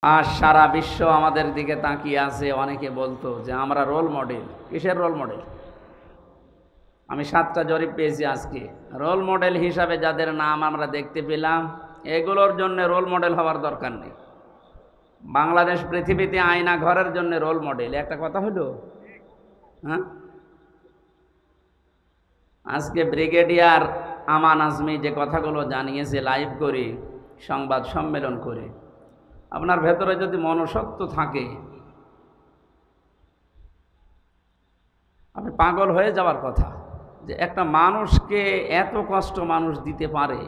আর সারা বিশ্ব আমাদের দিকে তাকিয়ে আছে। অনেকে বলতো যে আমরা রোল মডেল। কিসের রোল মডেল? আমি 7টা জরিপ পেয়েছি আজকে। রোল মডেল হিসাবে যাদের নাম আমরা দেখতে পেলাম, এগুলোর জন্য রোল মডেল হওয়ার দরকার নেই। বাংলাদেশ পৃথিবীতে আয়না ঘরের জন্য রোল মডেল, একটা কথা হলো। হ্যাঁ, আজকে ব্রিগেডিয়ার আমান আজমি যে কথাগুলো জানিয়েছে লাইভ করে, সংবাদ সম্মেলন করে, আপনার ভেতরে যদি মনুষ্যত্ব থাকে, আপনি পাগল হয়ে যাওয়ার কথা যে একটা মানুষকে এত কষ্ট মানুষ দিতে পারে।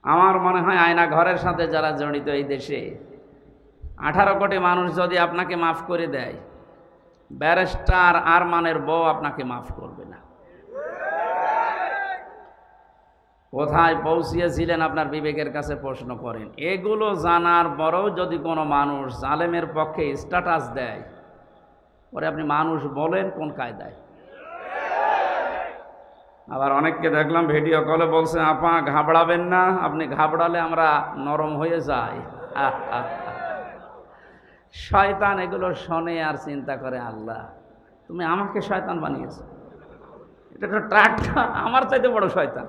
আমার মনে হয় আয়না ঘরের সাথে যারা জড়িত এই দেশে, 18 কোটি মানুষ যদি আপনাকে মাফ করে দেয়, ব্যারিস্টার আরমানের বউ আপনাকে মাফ করবে না। কোথায় পৌঁছিয়েছিলেন আপনার বিবেকের কাছে প্রশ্ন করেন। এগুলো জানার পরেও যদি কোনো মানুষ জালেমের পক্ষে স্ট্যাটাস দেয়, পরে আপনি মানুষ বলেন কোন কায়দায়? আবার অনেককে দেখলাম ভিডিও কলে বলছে, আপা ঘাবড়াবেন না, আপনি ঘাবড়ালে আমরা নরম হয়ে যাই। শয়তান এগুলো শোনে আর চিন্তা করে, আল্লাহ তুমি আমাকে শয়তান বানিয়েছো। এটা তো ট্রাকটা আমার চাইতে বড় শয়তান।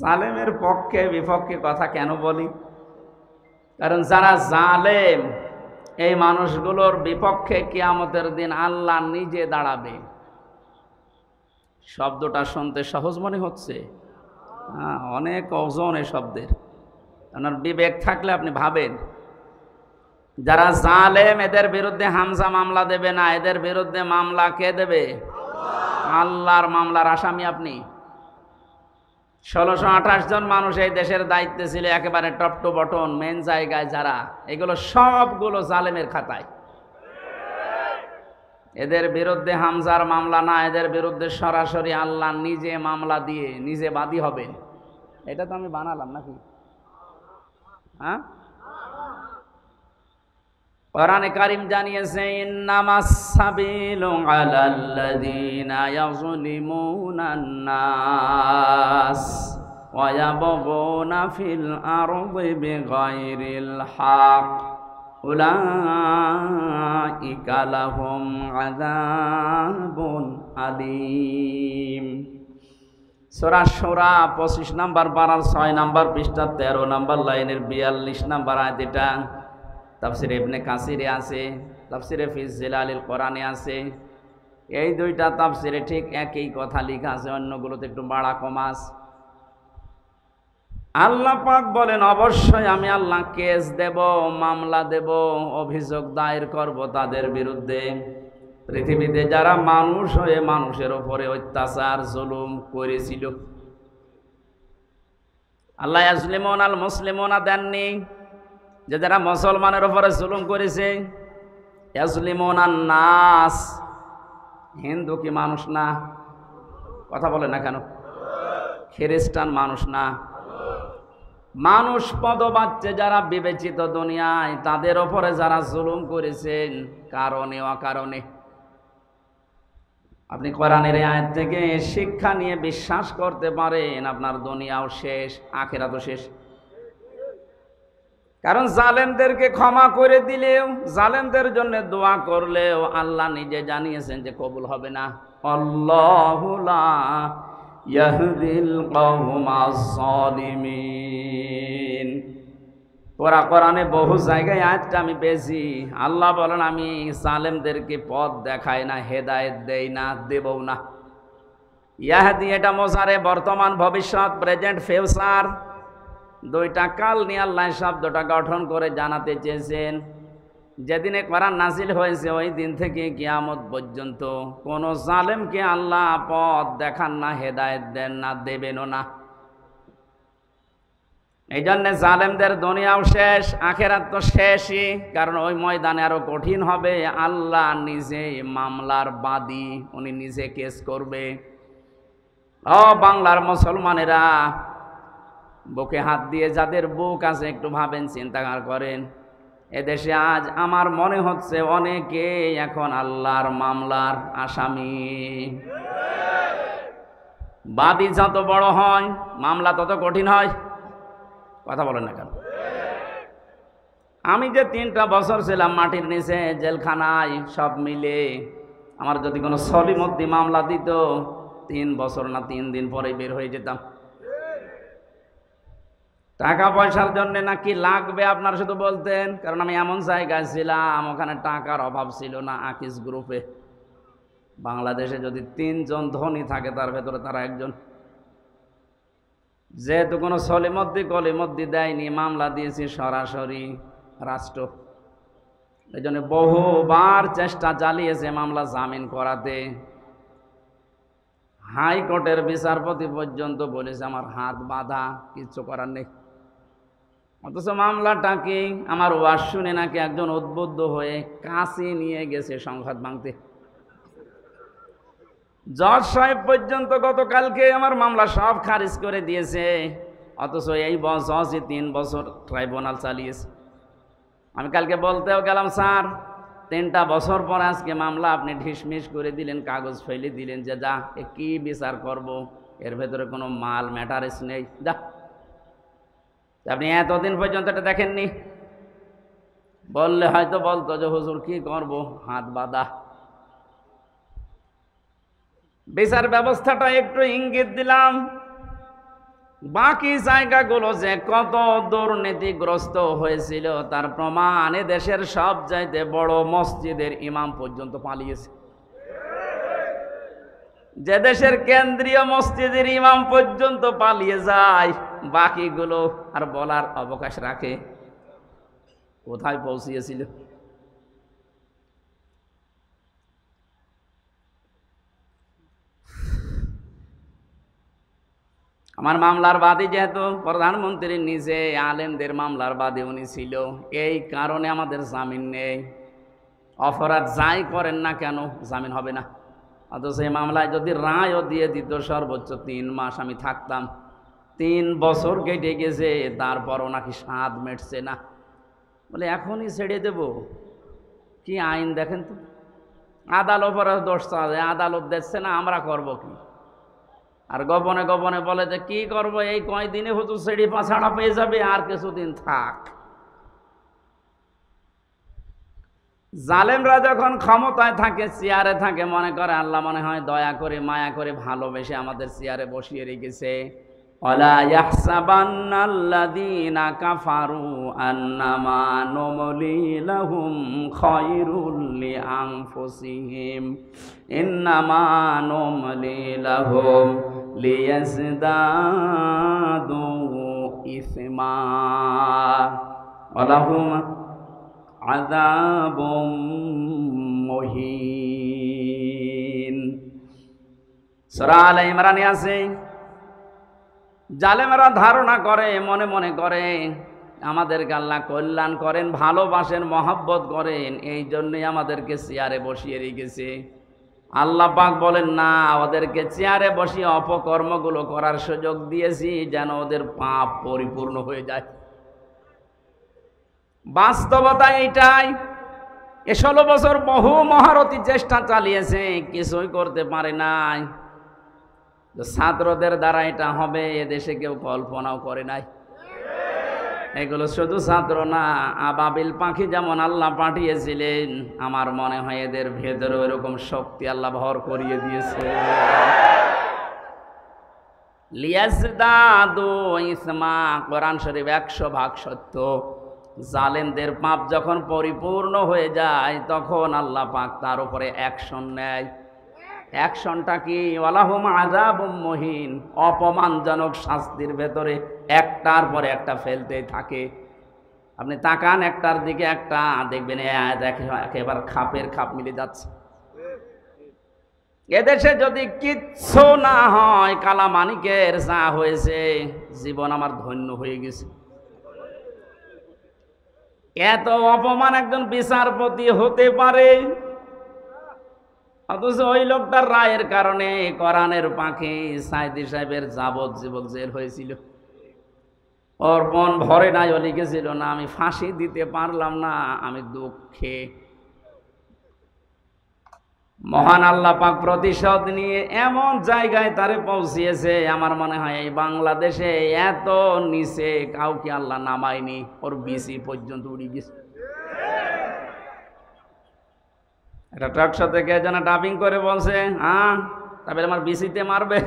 জালেমের পক্ষে বিপক্ষে কথা কেন বলি? কারণ যারা জালেম, এই মানুষগুলোর বিপক্ষে কিয়ামতের দিন আল্লাহ নিজে দাঁড়াবে। শব্দটা শুনতে সহজ মনে হচ্ছে, অনেক ওজন এই শব্দের। আপনার বিবেক থাকলে আপনি ভাবেন, যারা জালেম এদের বিরুদ্ধে হামজা মামলা দেবে না, এদের বিরুদ্ধে মামলা কে দেবে? আল্লাহর মামলার আসামি আপনি। 1628 জন মানুষ এই দেশের দায়িত্বে ছিল, একেবারে টপ টু বটন মেন জায়গায় যারা, এগুলো সবগুলো জালেমের খাতায়। এদের বিরুদ্ধে হামজার মামলা না, এদের বিরুদ্ধে সরাসরি আল্লাহ নিজে মামলা দিয়ে নিজে বাদী হবেন। এটা তো আমি বানালাম নাকি? হ্যাঁ, কোরআনে কারীম জানিয়েছে, ইন্নামাস সাবিলু আলাল্লাযীনা ইয়াযলিমুনান নাস ওয়া ইয়াবগুনা ফিল আরদি বিগাইরিল হক উলাইকা লাহুম আযাবুন আলীম। সূরা শূরা 25 নম্বর পারার 6 নম্বর পৃষ্ঠা 13 নম্বর লাইনের 42 নম্বর আয়াত। এটা তাফসিরে ইবনে কাসিরে আছে, তাফসিরে ফি জিলালিল কোরআনে আছে। এই দুইটা তাফসিরে ঠিক একই কথা লেখা আছে, অন্যগুলোতে একটু বাড়া কমা আছে। আল্লাহ পাক বলেন, অবশ্যই আমি আল্লাহ কেস দেব, মামলা দেব, অভিযোগ দায়ের করব তাদের বিরুদ্ধে, পৃথিবীতে যারা মানুষ হয়ে মানুষের উপরে অত্যাচার জুলুম করেছিল। আল্লাহ ইয়াজলিমুন আল মুসলিমুনা দেননি, যে যারা মুসলমানের উপরে জুলুম করেছে। ইয়াজলিমুন আন নাস, হিন্দু কি মানুষ না? কথা বলে না কেন? খ্রিস্টান মানুষ না? মানুষ পদবাচ্চে যারা বিবেচিত দুনিয়ায়, তাদের ওপরে যারা জুলুম করেছেন কারণে অকারণে। আপনি কোরআনের আয়াত থেকে শিক্ষা নিয়ে বিশ্বাস করতে পারেন, আপনার দুনিয়াও শেষ, আখিরাতও শেষ। কারণ জালেমদেরকে ক্ষমা করে দিলেও, জালেমদের জন্য দোয়া করলেও আল্লাহ নিজে জানিয়েছেন যে কবুল হবে না। আল্লাহু লা ইয়াহদিল কওমাজ জালিমিন। কোরআনে বহু জায়গায় আয়াতটা আমি পেয়েছি। আল্লাহ বলেন, আমি জালেমদেরকে পথ দেখাই না, হেদায়েত দেই না, দেবও না। ইয়াহদি এটা মোজারে, বর্তমান ভবিষ্যৎ, প্রেজেন্ট ফিউচার, দুইটা কাল নিয়ে আল্লাহ শব্দটা গঠন করে জানাতে চেয়েছেন। যেদিনে কোরআন নাজিল হয়েছে ওই দিন থেকে কিয়ামত পর্যন্ত কোন জালেমকে আল্লাহ পথ দেখান না, হেদায়েত দেন না, দেবেনও না। এই জন্য জালেমদের দুনিয়াও শেষ, আখেরাত তো শেষই। কারণ ওই ময়দানে আরো কঠিন হবে। আল্লাহ নিজে মামলার বাদী, উনি নিজে কেস করবে। ও বাংলার মুসলমানেরা, বুকে হাত দিয়ে যাদের বুক আছে একটু ভাবেন, চিন্তা করেন। এদেশে আজ আমার মনে হচ্ছে অনেকে এখন আল্লাহর মামলার আসামি। বাদী যত বড় হয় মামলা তত কঠিন হয়। কথা বলেন না কেন? আমি যে 3টা বছর ছিলাম মাটির নিচে জেলখানায়, সব মিলে আমার যদি কোনো সলিমদ্দি মামলা দিত 3 বছর না 3 দিন পরে বের হয়ে যেতাম। টাকা পয়সার জন্য নাকি লাগবে আপনারা শুধু বলতেন, কারণ আমি এমন জায়গায় ছিলাম ওখানে টাকার অভাব ছিল না। আকিস গ্রুপে বাংলাদেশে যদি 3 জন ধনী থাকে তার ভেতরে তারা একজন। যেহেতু কোনো সলিমদ্দি কলিমদ্দি দেয়নি, মামলা দিয়েছি সরাসরি রাষ্ট্র। এই জন্য বহুবার চেষ্টা চালিয়েছে মামলা জামিন করাতে। হাইকোর্টের বিচারপতি পর্যন্ত বলেছে আমার হাত বাঁধা, কিচ্ছু করার নেই। অথচ মামলাটা কি, আমার ওয়াজ শুনে নাকি একজন উদ্বুদ্ধ হয়ে কাছে নিয়ে গেছে সংঘাত ভাঙতে। জজ সাহেব পর্যন্ত গতকালকে আমার মামলা সব খারিজ করে দিয়েছে, অথচ এই জজই 3 বছর ট্রাইব্যুনাল চালিয়েছে। আমি কালকে বলতেও গেলাম, স্যার 3টা বছর পর আজকে মামলা আপনি ঢিসমিস করে দিলেন, কাগজ ফেলে দিলেন, যে যা কি বিচার করব, এর ভেতরে কোনো মাল ম্যাটারেস নেই, যা। আপনি এতদিন পর্যন্ত এটা দেখেননি, বললে হয়তো বলতো যে হুজুর কি করব, হাত বাঁধা। বিচার ব্যবস্থাটা একটু ইঙ্গিত দিলাম, বাকি জায়গাগুলো যে কত দুর্নীতিগ্রস্ত হয়েছিল তার প্রমাণ দেশের সব চাইতে বড় মসজিদের ইমাম পর্যন্ত পালিয়েছে। যে দেশের কেন্দ্রীয় মসজিদের ইমাম পর্যন্ত পালিয়ে যায়, বাকিগুলো আর বলার অবকাশ রাখে? কোথায় পৌঁছিয়েছিল? আমার মামলার বাদী যেহেতু প্রধানমন্ত্রীর নিজে আলেমদের মামলার বাদী উনি ছিল, এই কারণে আমাদের জামিন নেই। অপরাধ যাই করেন না কেন জামিন হবে না। অথচ এই মামলায় যদি রায়ও দিয়ে দিত সর্বোচ্চ 3 মাস আমি থাকতাম। 3 বছর কেটে গেছে, তারপরও নাকি স্বাদ মেটছে না। বলে এখনই ছেড়ে দেব? কি আইন দেখেন তো, আদালত দোষ চায়, আদালত দেখছে না, আমরা করব কি? আর গোপনে গোপনে বলে যে কি করব, এই কয়দিনে হুজুর ছেড়ে ছাড়া পেয়ে যাবে, আর কিছুদিন থাক। জালেমরা যখন ক্ষমতায় থাকে, চেয়ারে থাকে, মনে করে আল্লাহ মনে হয় দয়া করে মায়া করে ভালোবেসে আমাদের চেয়ারে বসিয়ে রেখেছে। ওয়ালা ইয়াহসাবান্নাল্লাযীনা কাফারু আন্নামা নুমলি লাহুম খায়রুল লিআনফুসিহিম ইন্নামা নুমলি লাহুম লিয়াজদাদু ইসমা ওয়ালাহুম আযাবুম মুহিন। সূরা আলে ইমরানে আছে, জালেমেরা ধারণা করে, মনে মনে করে আমাদেরকে আল্লাহ কল্যাণ করেন, ভালোবাসেন, মহব্বত করেন, এই জন্যই আমাদেরকে চেয়ারে বসিয়ে রেখেছে। আল্লাহ পাক বলেন না, ওদেরকে চেয়ারে বসিয়ে অপকর্মগুলো করার সুযোগ দিয়েছি যেন ওদের পাপ পরিপূর্ণ হয়ে যায়। বাস্তবতা এইটাই। 16 বছর বহু মহারথী চেষ্টা চালিয়েছে, কিছুই করতে পারে নাই। ছাত্রদের দ্বারা এটা হবে এদেশে কেউ কল্পনাও করে নাই। এগুলো শুধু ছাত্র না, আবাবিল পাখি যেমন আল্লাহ পাঠিয়েছিলেন, আমার মনে হয় এদের ভেতরে এরকম শক্তি আল্লাহ ভর করিয়ে দিয়েছে। লিয়াজদাদু ইসমা, কোরআন শরীফ 100% সত্য। জালেমদের পাপ যখন পরিপূর্ণ হয়ে যায় তখন আল্লাহ পাক তার উপরে অ্যাকশন নেয়। অ্যাকশনটা কি? ওয়ালাহুম আযাবুম মুহিন, অপমানজনক শাস্তির ভেতরে একটার পরে একটা ফেলতেই থাকে। আপনি তাকান একটার দিকে, একটা দেখবেন একেবারে খাপের খাপ মিলে যাচ্ছে। এদেশে যদি কিচ্ছু না হয়, কালামানিকের যা হয়েছে, জীবন আমার ধন্য হয়ে গেছে। এত অপমান একজন বিচারপতি হতে পারে, অথচ ওই লোকটার রায়ের কারণে কোরআনের পাখি সাইদি সাহেবের যাবজ্জীবন জেল হয়েছিল। ওর মন ভরে নাই, ও লিখেছিল না আমি ফাঁসি দিতে পারলাম না, আমি দুঃখে। মহান আল্লাহ পাক প্রতিশোধ নিয়ে এমন জায়গায় তারে পৌঁছিয়েছে, আমার মনে হয় এই বাংলাদেশে এত নিচে কাউকে আল্লাহ নামায়নি। ওর বিসি পর্যন্ত উড়ে গেছে। একটা ট্রাকশো থেকে যেন ডাবিং করে বলছে, হ্যাঁ তারপরে আমার বিসিতে মারবে।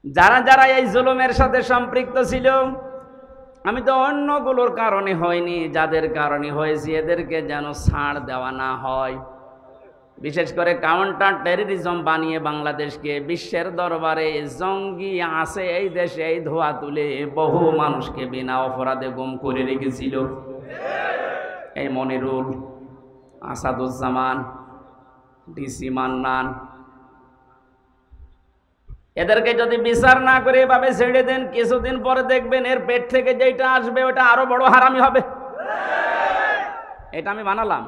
যারা যারা এই জুলুমের সাথে সম্পৃক্ত ছিল, আমি তো অন্যগুলোর কারণে হয়নি, যাদের কারণে হয়েছে এদেরকে যেন ছাড় দেওয়া না হয়। বিশেষ করে কাউন্টার টেররিজম বানিয়ে বাংলাদেশকে বিশ্বের দরবারে জঙ্গি আছে এই দেশে এই ধোয়া তুলে বহু মানুষকে বিনা অপরাধে গুম করে রেখেছিল। এই মনিরুল, আসাদুজ্জামান, ডিসি মান্নান, এদেরকে যদি বিচার না করে এভাবে ছেড়ে দেন, কিছুদিন পরে দেখবেন এর পেট থেকে যেটা আসবে ওটা আরো বড় হারামি হবে। এটা আমি বানালাম।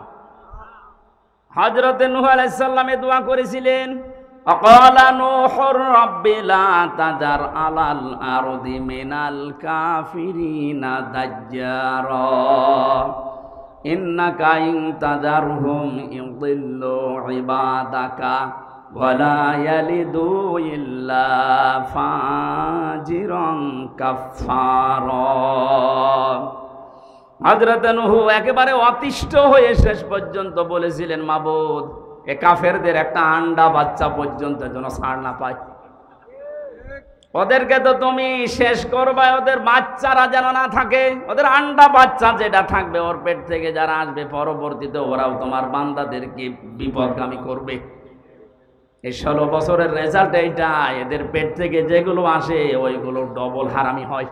হযরতে নূহ আলাইহিস সালামে দোয়া করেছিলেন, আকালা নূহুর রাব্বি লা তাযার আলাল আরদি মিনাল কাফিরিনা দাজ্জারা ইন্নাকা ইন তাযারহুম ইউদিল্লু ইবাদাকা ওয়ালা ইয়ালিদু ইল্লা ফাজিরান কাফফারা। হযরত নূহ একেবারে অতিষ্ঠ হয়ে শেষ পর্যন্ত বলেছিলেন, মাবুদ এ কাফেরদের একটা আন্ডা বাচ্চা পর্যন্ত যেন ছাড় না পায়। ওদেরকে তো তুমি শেষ করবে, ওদের বাচ্চারা যেন না থাকে। ওদের আন্ডা বাচ্চা যেটা থাকবে ওর পেট থেকে যারা আসবে পরবর্তীতে ওরাও তোমার বান্দাদেরকে বিপদগামী করবে। এই 16 বছরের রেজাল্ট এইটা, এদের পেট থেকে যেগুলো আসে ওইগুলো ডবল হারামি হয়।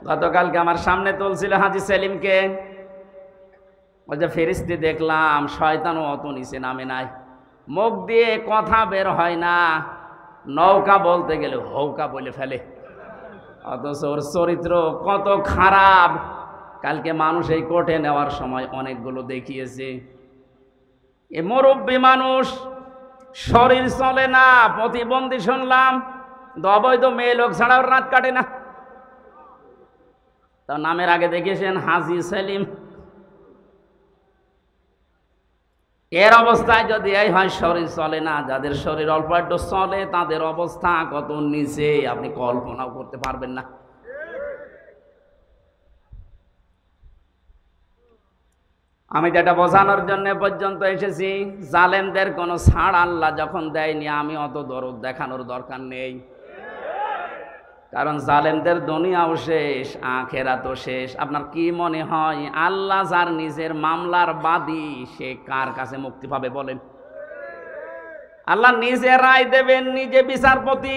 গতকালকে আমার সামনে তুলছিল হাজী সেলিমকে, ওই যে ফেরেশতা দেখলাম, শয়তানও অত নিচে নামে নাই, মুখ দিয়ে কথা বের হয় না, নৌকা বলতে গেলে হৌকা বলে ফেলে, অথচ ওর চরিত্র কত খারাপ। কালকে মানুষ এই কোর্টে নেওয়ার সময় অনেকগুলো দেখিয়েছে। এ মুরব্বী মানুষ, শরীর চলে না, প্রতিবন্ধী শুনলাম, অবৈধ মেয়ে লোক ছাড়া ওর রাত কাটে না। তার নামের আগে দেখেছেন হাজী সেলিম। এর অবস্থায় যদি এই হয় শরীর চলে না, যাদের শরীর অল্প একটু চলে তাদের অবস্থা কত নিচে আপনি কল্পনাও করতে পারবেন না। আমি যেটা বোঝানোর জন্য পর্যন্ত এসেছি, জালেমদের কোনো ছাড় আল্লাহ যখন দেয়নি, আমি অত দরদ দেখানোর দরকার নেই। কারণ জালেমদের দুনিয়াও শেষ, আখিরাতও শেষ। আপনার কি মনে হয় আল্লাহ যার নিজের মামলার বাদী, সে কার কাছে মুক্তি পাবে বলেন? আল্লাহ নিজে রায় দেবেন, নিজে বিচারপতি,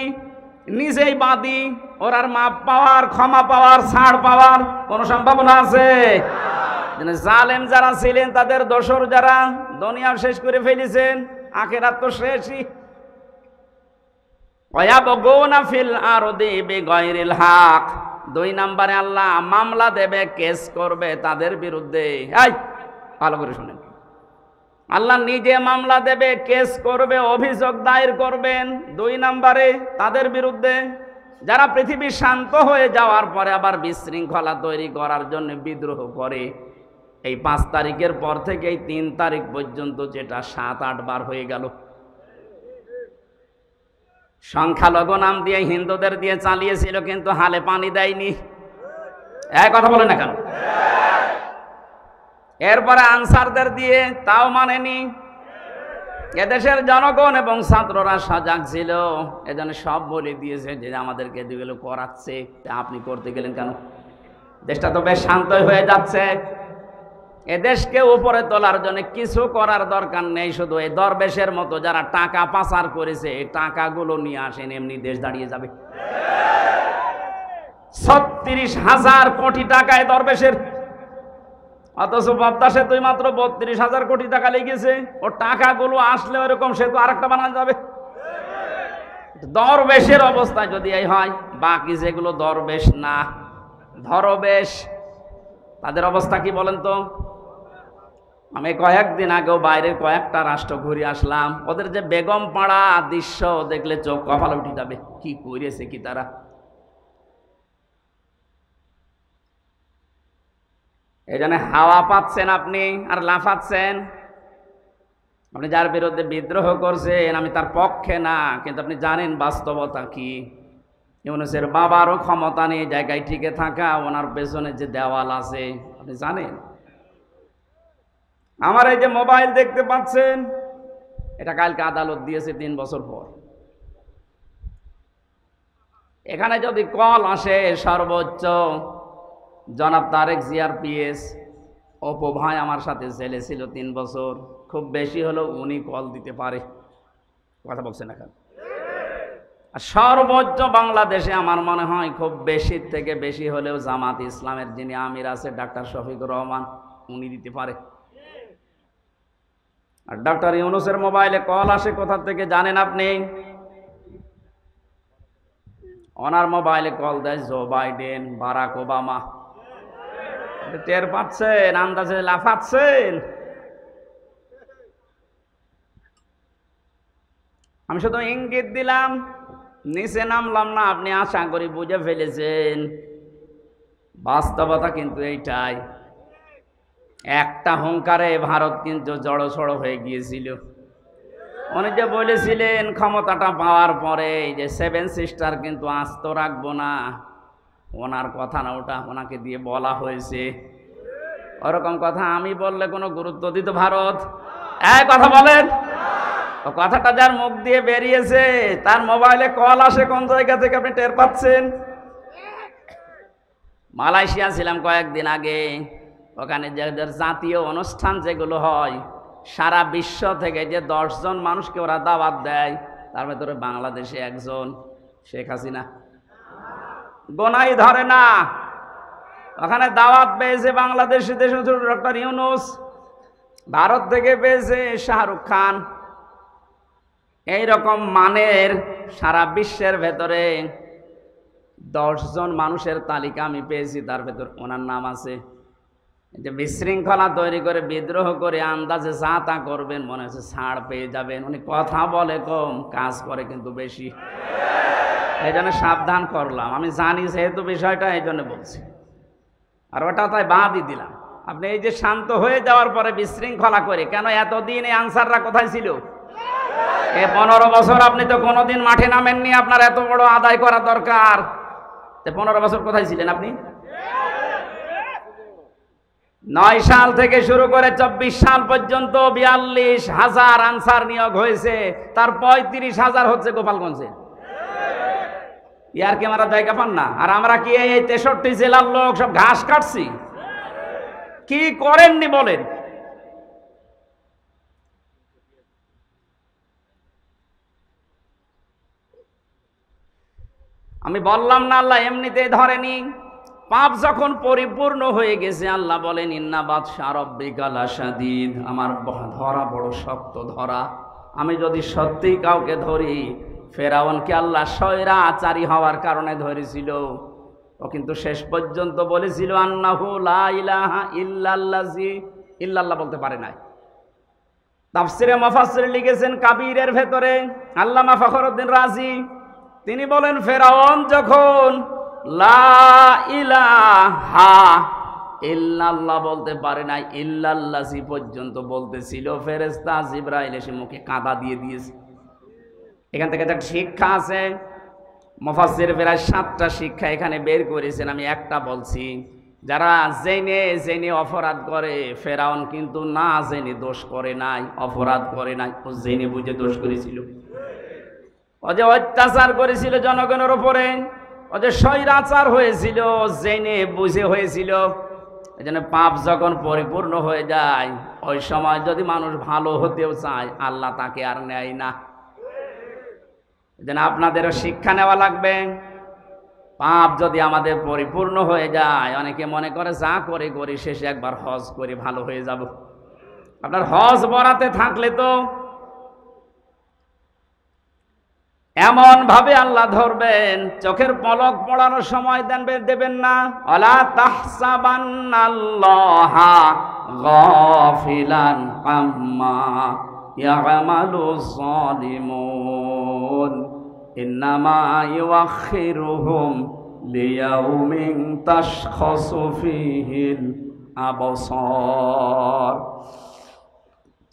নিজেই বাদী। ওর আর মাপ পাওয়ার, ক্ষমা পাওয়ার, ছাড় পাওয়ার কোন সম্ভাবনা আছে? জালেম যারা ছিলেন তাদের দোসর যারা দুনিয়া শেষ করে ফেলেছেন, আখিরাত তো শেষই। দুই নম্বরে আল্লাহ মামলা দেবে, কেস করবে তাদের বিরুদ্ধে। ভালো করে শুনেন, আল্লাহ নিজে মামলা দেবে, কেস করবে, অভিযোগ দায়ের করবেন। 2 নম্বরে তাদের বিরুদ্ধে যারা পৃথিবী শান্ত হয়ে যাওয়ার পরে আবার বিশৃঙ্খলা তৈরি করার জন্য বিদ্রোহ করে। এই 5 তারিখের পর থেকে এই 3 তারিখ পর্যন্ত যেটা 7-8 বার হয়ে গেল, সংখ্যালঘু নাম দিয়ে হিন্দুদের দিয়ে চালিয়েছিল, কিন্তু হালে পানি দেয়নি। এক কথা বলে না কেন? এরপরে আনসারদের দিয়ে, তাও মানেনি। এদেশের জনগণ এবং ছাত্ররা সজাগ ছিল, এজন্য সব বলে দিয়েছে যে আমাদেরকে এগুলো করাচ্ছে, আপনি করতে গেলেন কেন? দেশটা তো বেশ শান্তই হয়ে যাচ্ছে। এদেশকে উপরে তোলার জন্য কিছু করার দরকার নেই, শুধু এই দরবেশের মতো যারা টাকা পাচার করেছে এই টাকাগুলো নিয়ে আসেন, এমনি দেশ দাঁড়িয়ে যাবে। 36,000 কোটি টাকায় দরবেশের, অথচ পদ্মা সেতুই মাত্র 32,000 কোটি টাকা লেগেছে। ও টাকাগুলো আসলে ওরকম সেতু আরেকটা বানানো যাবে। দরবেশের অবস্থা যদি এই হয়, বাকি যেগুলো দরবেশ না, ধরবেশ, তাদের অবস্থা কি বলেন তো? আমি কয়েকদিন আগেও বাইরের কয়েকটা রাষ্ট্র ঘুরে আসলাম, ওদের যে বেগম পাড়া দৃশ্য দেখলে চোখ কপালে উঠে যাবে। কি করেছে কি তারা! এই জন্য হাওয়া পাচ্ছেন আপনি আর লাফাচ্ছেন। আপনি যার বিরুদ্ধে বিদ্রোহ করছেন আমি তার পক্ষে না, কিন্তু আপনি জানেন বাস্তবতা কি। ইউনূসের বাবারও ক্ষমতা নেই জায়গায় টিকে থাকা, ওনার পেছনে যে দেওয়াল আছে আপনি জানেন। আমার এই যে মোবাইল দেখতে পাচ্ছেন, এটা কালকে আদালত দিয়েছে 3 বছর পর। এখানে যদি কল আসে, সর্বোচ্চ জনাব তারেক জিয়ার পিএস অপু ভাই আমার সাথে জেলে ছিল 3 বছর, খুব বেশি হলেও উনি কল দিতে পারে। কথা বলছেন এখন। আর সর্বোচ্চ বাংলাদেশে আমার মনে হয় খুব বেশি থেকে বেশি হলেও জামাত ইসলামের যিনি আমির আছে ডাক্তার শফিকুর রহমান, উনি দিতে পারে। আর ডক্টর ইউনূসের মোবাইলে কল আসে কোথা থেকে জানেন আপনি? ওনার মোবাইলে কল দেয় জো বাইডেন, বারাক ওবামা। টের পাচ্ছেন? আন্দাজে লাফাচ্ছেন। আমি শুধু ইঙ্গিত দিলাম, নিচে নামলাম না। আপনি আশা করি বুঝে ফেলেছেন। বাস্তবতা কিন্তু এইটাই। একটা হুঙ্কারে ভারত কিন্তু জড়সড় হয়ে গিয়েছিল। উনি যে বলেছিলেন ক্ষমতাটা পাওয়ার পরে যে 7 সিস্টার কিন্তু আস্ত রাখবো না, ওনার কথা না ওটা, ওনাকে দিয়ে বলা হয়েছে। ওরকম কথা আমি বললে কোনো গুরুত্ব দিত ভারত? কথা বলেন। ও কথাটা যার মুখ দিয়ে বেরিয়েছে তার মোবাইলে কল আসে কোন জায়গা থেকে আপনি টের পাচ্ছেন? মালয়েশিয়া ছিলাম কয়েকদিন আগে। ওখানে যে জাতীয় অনুষ্ঠান যেগুলো হয়, সারা বিশ্ব থেকে যে 10 জন মানুষকে ওরা দাওয়াত দেয়, তার ভেতরে বাংলাদেশে একজন, শেখ হাসিনা। গোনাই ধরে না। ওখানে দাওয়াত পেয়েছে বাংলাদেশে ডক্টর ইউনূস, ভারত থেকে পেয়েছে শাহরুখ খান। এইরকম মানের সারা বিশ্বের ভেতরে 10 জন মানুষের তালিকা আমি পেয়েছি, তার ভেতর ওনার নাম আছে। যে বিশৃঙ্খলা তৈরি করে বিদ্রোহ করে আন্দাজে যা তা করবেন, মনে হচ্ছে ছাড় পেয়ে যাবেন। উনি কথা বলে কম, কাজ করে কিন্তু বেশি। এই জন্য সাবধান করলাম। আমি জানি যেহেতু বিষয়টা, এই জন্য বলছি। আর ওটা তাই বাদই দিলাম। আপনি এই যে শান্ত হয়ে যাওয়ার পরে বিশৃঙ্খলা করে কেন? এতদিন এই আনসাররা কোথায় ছিল? 15 বছর আপনি তো কোনোদিন মাঠে নামেননি। আপনার এত বড় আদায় করা দরকার। 15 বছর কোথায় ছিলেন আপনি? 9 সাল থেকে শুরু করে 24 সাল পর্যন্ত 42,000 আনসার নিয়োগ হয়েছে। তার 35,000 হচ্ছে গোপালগঞ্জে। ইয়ার কি আমরা জায়গা পান না? আর আমরা কি এই 63 জেলার লোক সব ঘাস কাটছি? কি করেননি বলেন? আমি বললাম না আল্লাহ এমনিতেই ধরেনি। পাপ যখন পরিপূর্ণ হয়ে গেছে, আল্লাহ বলেন ইন্না বাতশা রাব্বিকা লাশাদীদ, আমার ধরা বড় শক্ত ধরা। আমি যদি সত্যিই কাউকে ধরি, ফেরাউনকে আল্লাহ স্বৈরাচারী হওয়ার কারণে ধরেছিল। ও কিন্তু শেষ পর্যন্ত বলেছিল আন্নাহু লা ইলাহা ইল্লাল্লাজি, ইল্লাল্লাহ বলতে পারে নাই। তাফসিরে মুফাসসির লিখেছেন কাবীরের ভেতরে আল্লামা ফখরুদ্দিন রাজি, তিনি বলেন ফেরাউন যখন লা ইলাহা ইল্লাল্লাহ বলতে পারে নাই, ইল্লাল্লাজি পর্যন্ত বলতেছিল, ফেরেশতা জিবরাইল এসে মুখে কাদা দিয়ে দিয়েছে। এখান থেকে একটা শিক্ষা আছে। মুফাসসির প্রায় 7টা শিক্ষা এখানে বের করেছেন, আমি একটা বলছি। যারা জেনে জেনে অপরাধ করে, ফেরাউন কিন্তু না জেনে দোষ করে নাই, অপরাধ করে নাই, ও জেনে বুঝে দোষ করেছিল। ও যে অত্যাচার করেছিল জনগণের উপরে, ও যে স্বৈরাচার হয়েছিল, জেনে বুঝে হয়েছিল। এই জন্য পাপ যখন পরিপূর্ণ হয়ে যায়, ওই সময় যদি মানুষ ভালো হতেও চায়, আল্লাহ তাকে আর নেয় না। এই জন্য আপনাদেরও শিক্ষা নেওয়া লাগবে। পাপ যদি আমাদের পরিপূর্ণ হয়ে যায়, অনেকে মনে করে যা করে করি, শেষে একবার হজ করে ভালো হয়ে যাব। আপনার হজ বরাতে থাকলে তো এমন ভাবে আল্লাহ ধরবেন, চোখের পলক পড়ানোর সময় দেবেন না। ওয়ালা তাহসাবান্নাল্লাহা গাফিলান আম্মা ইয়ামালুজ যালিমুন ইন্নামা ইউআখিরুহুম লিয়াউমিন তাশখাসু ফীহিল আবসার।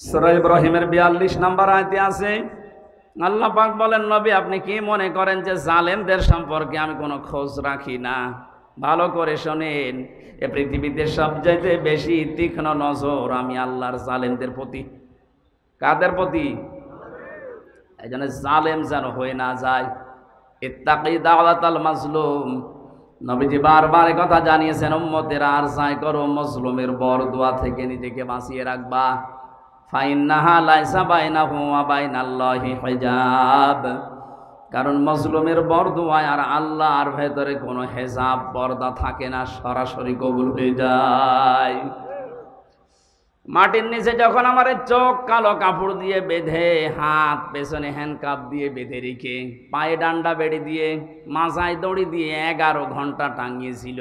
সূরা ইব্রাহিমের 42 নম্বর আয়াতে আছে, আল্লাহ পাক বলেন, নবী আপনি কি মনে করেন যে জালেমদের সম্পর্কে আমি কোনো খোঁজ রাখি না? ভালো করে শোনেন, এ পৃথিবীতে সবচাইতে বেশি তীক্ষ্ণ নজর আমি আল্লাহর জালেমদের প্রতি। কাদের প্রতি? এই জন্য জালেম যেন হয়ে না যায়। ইত্তাকি দাওয়াতাল মাজলুম, নবীজি বারবার কথা জানিয়েছেন, উম্মতের আর যাই করো মজলুমের বরদোয়া থেকে নিজেকে বাঁচিয়ে রাখবা। ফাইন্নাহা লাইসা বাইনাহু ওয়া বাইনাল্লাহি হিজাব, কারণ মজলুমের বরদোয়ায় আর আল্লাহর ভেতরে কোনো হেজাব পর্দা থাকে না, সরাসরি কবুল হয়ে যায়। মাটির নিচে যখন আমার চোখ কালো কাপড় দিয়ে বেঁধে, হাত পেছনে হ্যান্ডকাপ দিয়ে বেঁধে রেখে, পায়ে ডান্ডা বেড়ে দিয়ে, মাথায় দড়ি দিয়ে 11 ঘন্টা টাঙিয়েছিল,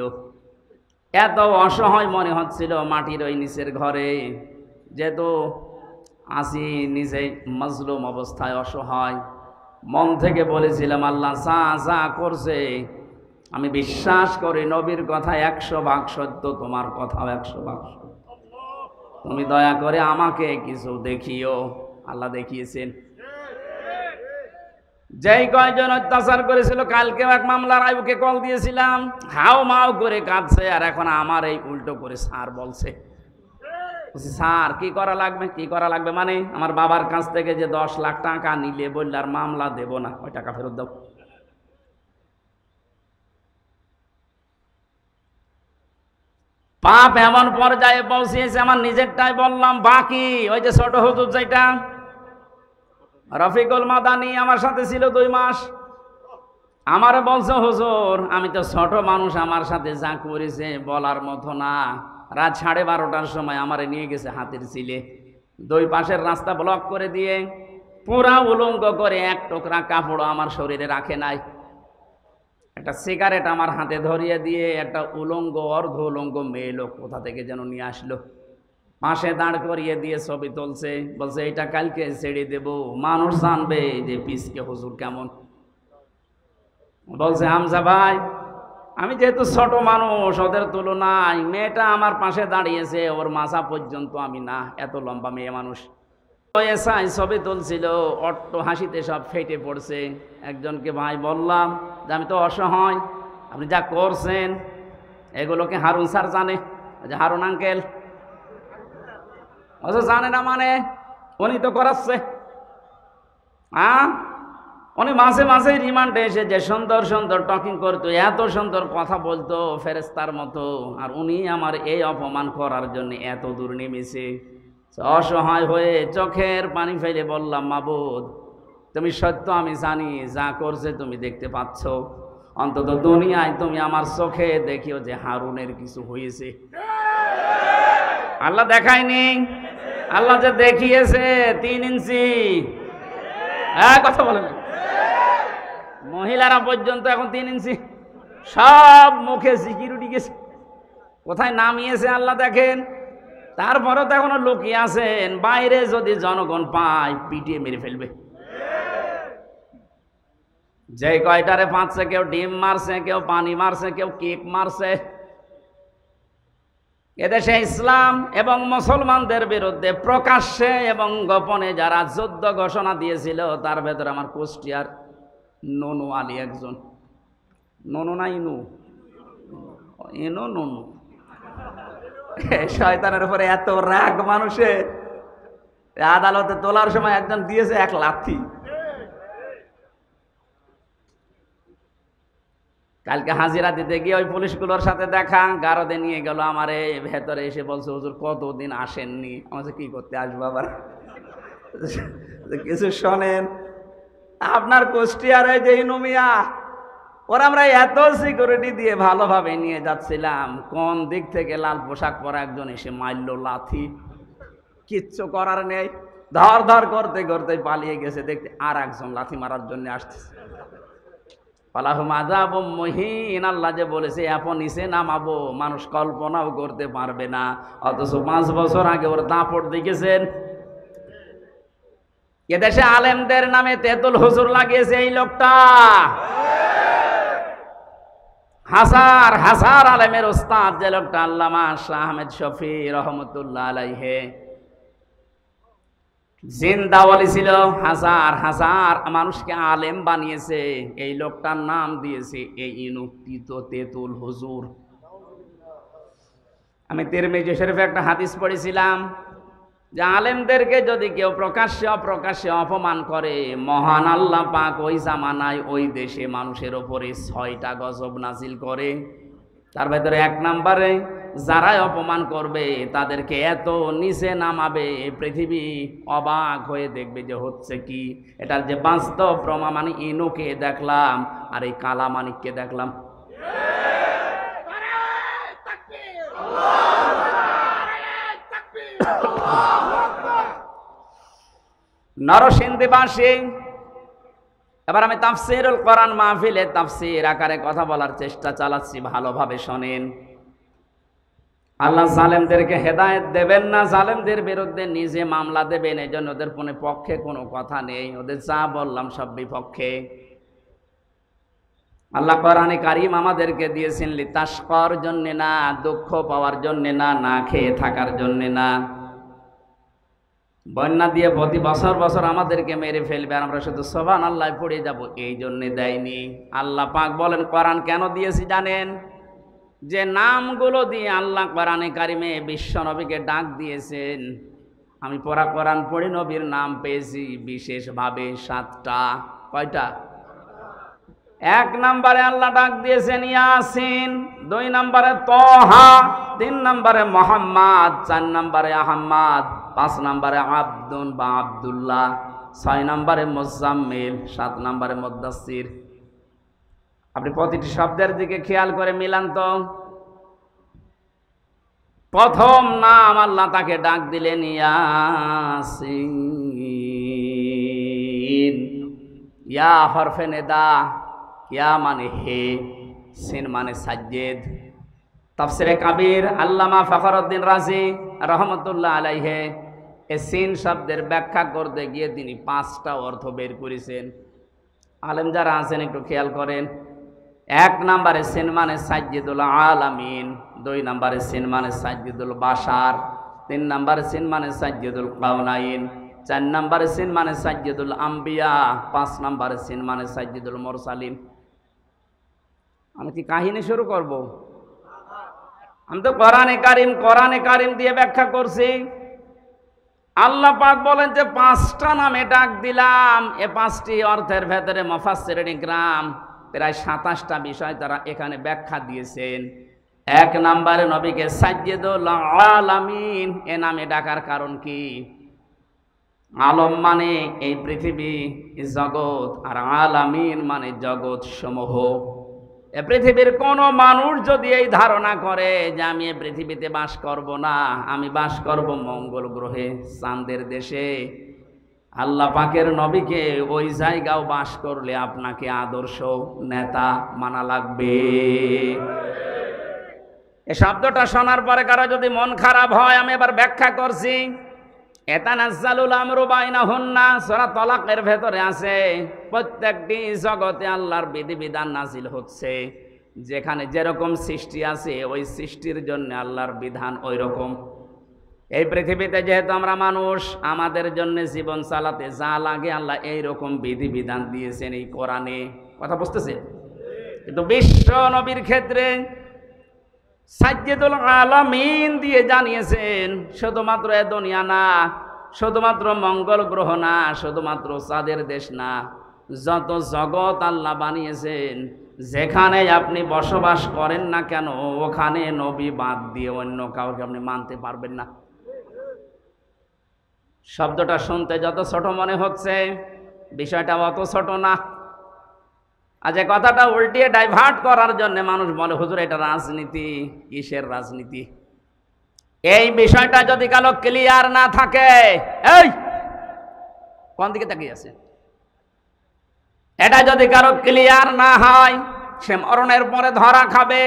এত অসহায় মনে হচ্ছিল মাটির ওই নিচের ঘরে, যেহেতু আসি নিজে মজলুম অবস্থায় অসহায়, মন থেকে বলেছিলাম, আল্লাহ যা করছে আমি বিশ্বাস করি নবীর কথা 100 ভাগ সত্য, তোমার কথাও 100 ভাগ সত্য, তুমি দয়া করে আমাকে কিছু দেখিও। আল্লাহ দেখিয়েছেন। যেই কয়জন অত্যাচার করেছিল, কালকেও এক মামলার আইবুকে কল দিয়েছিলাম, হাও মাও করে কাঁদছে, আর এখন আমার এই উল্টো করে স্যার বলছে। স্যার কি করা লাগবে? কি করা লাগবে মানে, আমার বাবার কাছ থেকে যে 10 লাখ টাকা নিলে বললে আর মামলা দেব না, ওই টাকা ফেরত দাও। পাপ এমন পর্যায়ে পৌঁছিয়েছে, আমার নিজেরটাই বললাম, বাকি ওই যে ছোট হুজুর যেটা রফিকুল মাদানি আমার সাথে ছিল 2 মাস, আমার বলছে, হুজুর আমি তো ছোট মানুষ, আমার সাথে যা করেছে বলার মতো না। রাত 12:30টার সময় আমারে নিয়ে গেছে হাতির চিলে, 2 পাশের রাস্তা ব্লক করে দিয়ে পুরা উলঙ্গ করে, এক টুকরা কাপড় আমার শরীরে রাখে নাই, একটা সিগারেট আমার হাতে ধরিয়ে দিয়ে একটা উলঙ্গ অর্ধ উলঙ্গ মেয়ে লোক কোথা থেকে যেন নিয়ে আসলো, পাশে দাঁড় করিয়ে দিয়ে ছবি তুলছে, বলছে এটা কালকে ছেড়ে দেব, মানুষ জানবে যে পিসকে হুজুর কেমন। বলছে, হামজা ভাই আমি যেহেতু ছোট মানুষ, ওদের তুলনায় মেয়েটা আমার পাশে দাঁড়িয়েছে, ওর মাথা পর্যন্ত আমি না, এত লম্বা মেয়ে মানুষ। এসআই ছবি তুলছিল, অট্ট হাসিতে সব ফেটে পড়ছে। একজনকে ভাই বললাম যে আমি তো অসহায়, আপনি যা করছেন এগুলোকে হারুন স্যার জানে, যে হারুন আঙ্কেল অথচ জানে না, মানে উনি তো করাচ্ছে। উনি মাঝে মাঝে রিমান্ডে এসে যে সুন্দর সুন্দর টকিং করতো, এত সুন্দর কথা বলতো ফেরেশতার মতো, আর উনি আমার এই অপমান করার জন্য এত দূর নেমেছে। অসহায় হয়ে চোখের পানি ফেলে বললাম, মাবুদ তুমি সত্য, আমি জানি যা করছে তুমি দেখতে পাচ্ছ, অন্তত দুনিয়ায় তুমি আমার চোখে দেখিও যে হারুনের কিছু হয়েছে। আল্লাহ দেখায়নি, আল্লাহ যে দেখিয়েছে 3 ইঞ্চি। কথা বলেন, মহিলারা পর্যন্ত এখন 3 ইঞ্চি, সব মুখে সিকিউরিটি গেছে, কোথায় নামিয়েছে আল্লাহ দেখেন। তারপরেও তো এখনো লুকিয়ে আছেন, বাইরে যদি জনগণ পায় পিটিয়ে মেরে ফেলবে। যে কয়টারে পাচ্ছে, কেউ ডিম মারছে, কেউ পানি মারছে, কেউ কেক মারছে। এদেশে ইসলাম এবং মুসলমানদের বিরুদ্ধে প্রকাশ্যে এবং গোপনে যারা যুদ্ধ ঘোষণা দিয়েছিল, তার ভেতরে আমার কুষ্টিয়ার ননু আলী একজন। ননু না ইনু, ইনু ননু। শয়তানের উপরে এত রাগ মানুষের, আদালতে তোলার সময় একজন দিয়েছে 1 লাথি। কালকে হাজিরা দিতে গিয়ে ওই পুলিশগুলোর সাথে দেখা, গারদে নিয়ে গেল আমারে, ভেতরে এসে বলছে, হুজুর কতদিন আসেননি? আমার কি করতে আসবো আবার? কিছু শোনেন, আপনার কুষ্টিয়ার ওই যে ইনুমিয়া, ওরা আমরা এত সিকিউরিটি দিয়ে ভালোভাবে নিয়ে যাচ্ছিলাম, কোন দিক থেকে লাল পোশাক পরা একজন এসে মারল লাথি, কিচ্ছু করার নেই, ধর ধর করতে করতে পালিয়ে গেছে, দেখতে আর একজন লাথি মারার জন্য আসতেছে। ফালাহুম আযাবুম মুহিন, আল্লাহ যে বলেছে আপন নিচে নামাবো, মানুষ কল্পনাও করতে পারবে না। অথচ 5 বছর আগে ওর দাপট দেখেছেন। এদেশে আলেমদের নামে তেতুল হুজুর লাগিয়েছে এই লোকটা, হাজার হাজার আলেমের ওস্তাদ যে লোকটা আল্লামা শাহ আহমেদ শফি রহমতুল্লাহ আলাইহে জিন্দা ওয়ালি ছিল, হাজার হাজার মানুষকে আলেম বানিয়েছে। এই লোকটার নাম দিয়েছে এই ইনুক্তিত তেতুল হুজুর। আমি তিরমিজি শরীফে একটা হাদিস পড়েছিলাম যে আলেমদেরকে যদি কেউ প্রকাশ্যে অপ্রকাশ্যে অপমান করে, মহান আল্লাহ পাক ওই জামানায় ওই দেশে মানুষের ওপরে 6টা গজব নাজিল করে। তার ভেতরে 1 নম্বরে যারাই অপমান করবে তাদেরকে এত নিচে নামাবে, পৃথিবী অবাক হয়ে দেখবে যে হচ্ছে কি। এটার যে বাস্তব প্রমাণ, মানে ইনুকে দেখলাম আর এই কালামানিককে দেখলাম। নরসিংদীবাসী, এবার আমি তাফসীরুল কোরআন মাহফিলে তাফসীর আকারে কথা বলার চেষ্টা চালাচ্ছি, ভালোভাবে শোনেন। আল্লাহ জালেমদেরকে হেদায়েত দেবেন না, জালেমদের বিরুদ্ধে নিজে মামলা দেবেন। এই জন্য ওদের কোনো পক্ষে কোনো কথা নেই, ওদের যা বললাম সব বিপক্ষে। আল্লাহ কোরআনে কারীম আমাদেরকে দিয়েছেন লিতাশকার জন্য না, দুঃখ পাওয়ার জন্য না, না খেয়ে থাকার জন্য না। বন্যা দিয়ে প্রতি বছর বছর আমাদেরকে মেরে ফেলবে আর আমরা শুধু সুবহানাল্লাহ পড়ে যাব, এই জন্য দেয়নি। আল্লাহ পাক বলেন কোরআন কেন দিয়েছি জানেন? যে নামগুলো দিয়ে আল্লাহ কোরআনে কারিমে বিশ্ব নবীকে ডাক দিয়েছেন। আমি পড়া কোরআন পড়ে নবীর নাম পেয়েছি বিশেষভাবে 7টা। কয়টা? 1 নম্বরে আল্লাহ ডাক দিয়েছেন ইয়াসিন, 2 নম্বরে তহা, 3 নম্বরে মোহাম্মদ, 4 নম্বরে আহমদ, 5 নম্বরে আব্দুন বা আব্দুল্লাহ, 6 নম্বরে মুজাম্মিল, 7 নম্বরে মুদ্দাসসির। আপনি প্রতিটি শব্দের দিকে খেয়াল করে মিলান তো। প্রথম নাম আল্লাহ তাকে ডাক দিলেন ইয়াসিন। ইয়া হরফে নেদা, ইয়া মানে হে, সিন মানে সাজ্জেদ। তাফসিরে কাবীর আল্লামা ফখরউদ্দিন রাজি রহমতুল্লাহ আলাইহে এই সিন শব্দের ব্যাখ্যা করতে গিয়ে তিনি 5টা অর্থ বের করেছেন। আলেম যারা আছেন একটু খেয়াল করেন। 1 নম্বরে সিন মানে সাজ্জিদুল আলামিন, 2 নম্বরে সিন মানে সাজ্জিদুল বাশার, 3 নম্বরে সিন মানে সাজ্জিদুল কাউনাইন, 4 নম্বরে সিন মানে সাজ্জিদুল আম্বিয়া, 5 নম্বরে সিন মানে সাজ্জিদুল মুরসালিন। আমি কি কাহিনী শুরু করব? আমি তো কোরআনে কারিম দিয়ে ব্যাখ্যা করছি। আল্লাহ পাক বলেন যে 5টা নামে ডাক দিলাম। এ 5টি অর্থের ভেতরে মুফাসসিরিন ইকরাম প্রায় 27টা বিষয় তারা এখানে ব্যাখ্যা দিয়েছেন। 1 নম্বরে নবীকে সাজ্জিদুল আলামিন এ নামে ডাকার কারণ কি? আলম মানে এই পৃথিবী, জগৎ, আর আলামিন মানে জগৎ সমূহ। এ পৃথিবীর কোনো মানুষ যদি এই ধারণা করে যে আমি এই পৃথিবীতে বাস করব না, আমি বাস করব মঙ্গল গ্রহে, চাঁদের দেশে, আল্লাহ পাকের নবীকে ওই জায়গাও বাস করলে আপনাকে আদর্শ নেতা মানা লাগবে। এই শব্দটা শোনার পরে কারো যদি মন খারাপ হয়, আমি এবার ব্যাখ্যা করছি। এতানাজ্জালুল আমরু বাইনাহুন্না, সূরা তালাকের ভেতরে আছে প্রত্যেকটি জগতে আল্লাহর বিধিবিধান নাজিল হচ্ছে। যেখানে যেরকম সৃষ্টি আছে ওই সৃষ্টির জন্য আল্লাহর বিধান ওই রকম। এই পৃথিবীতে যেহেতু আমরা মানুষ, আমাদের জন্য জীবন চালাতে যা লাগে আল্লাহ এইরকম বিধিবিধান দিয়েছেন এই কোরআনে। কথা বুঝতেছে? কিন্তু বিশ্ব নবীর ক্ষেত্রে সাজ্জিদুল আলামিন দিয়ে জানিয়েছেন শুধুমাত্র এ দুনিয়া না, শুধুমাত্র মঙ্গল গ্রহ না, শুধুমাত্র চাঁদের দেশ না, যত জগৎ আল্লাহ বানিয়েছেন, যেখানে আপনি বসবাস করেন না কেন ওখানে নবী বাদ দিয়ে অন্য কাউকে আপনি মানতে পারবেন না। শব্দটা শুনতে যত ছোট মনে হচ্ছে, বিষয়টা অত ছোট না। আজ এই কথাটা উল্টিয়ে ডাইভার্ট করার জন্য মানুষ বলে হুজুর এটা রাজনীতি। কিসের রাজনীতি? এই বিষয়টা যদি কালো ক্লিয়ার না থাকে, এই কোন দিকে তাকিয়ে আছে, এটা যদি কারো ক্লিয়ার না হয় সে মরণের পরে ধরা খাবে।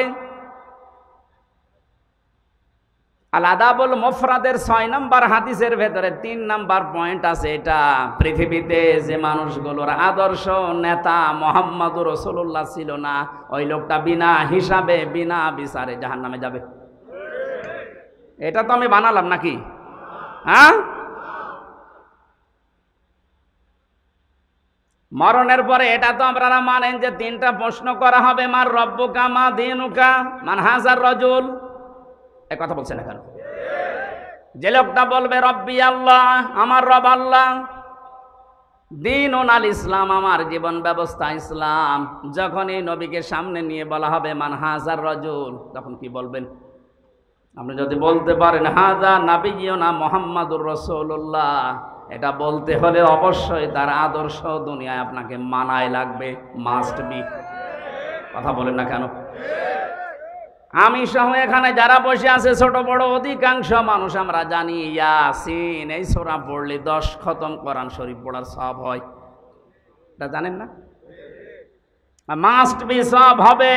আল আদাবুল মুফরাদের 6 নম্বর হাদিসের ভেতরে 3 নম্বর পয়েন্ট আছে। এটা পৃথিবীতে যে মানুষগুলোর আদর্শ নেতা মুহাম্মদুর রাসূলুল্লাহ ছিল না, ওই লোকটা বিনা হিসাবে বিনা বিচারে জাহান্নামে যাবে। এটা তো আমি বানালাম নাকি? হ্যাঁ, মরণের পরে এটা তো আপনারা মানেন যে 3টা প্রশ্ন করা হবে, মার রব্বুকা মা দীনুকা মান হাজার রাজুল। এই কথা বলছেন না কেন? যে লোকটা বলবে রব্বি আল্লাহ, আমার রব আল্লাহ, দীনুন আল ইসলাম, আমার জীবন ব্যবস্থা ইসলাম, যখন এই নবীকে সামনে নিয়ে বলা হবে মান হাজার রাজুল, তখন কি বলবেন? আপনি যদি বলতে পারেন হাজা নাবিয়ুনা মুহাম্মাদুর রাসূলুল্লাহ, এটা বলতে হলে অবশ্যই তার আদর্শ দুনিয়ায় আপনাকে মানায় লাগবে, মাস্ট বি। কথা বলেন না কেন? আমি সহ এখানে যারা বসে আছে ছোট বড় অধিকাংশ মানুষ আমরা জানি ইয়াসিন এই সূরা পড়লে 10 খতম কোরআন শরীফ পড়ার সওয়াব হয়। এটা জানেন না? মাস্ট বি সওয়াব হবে,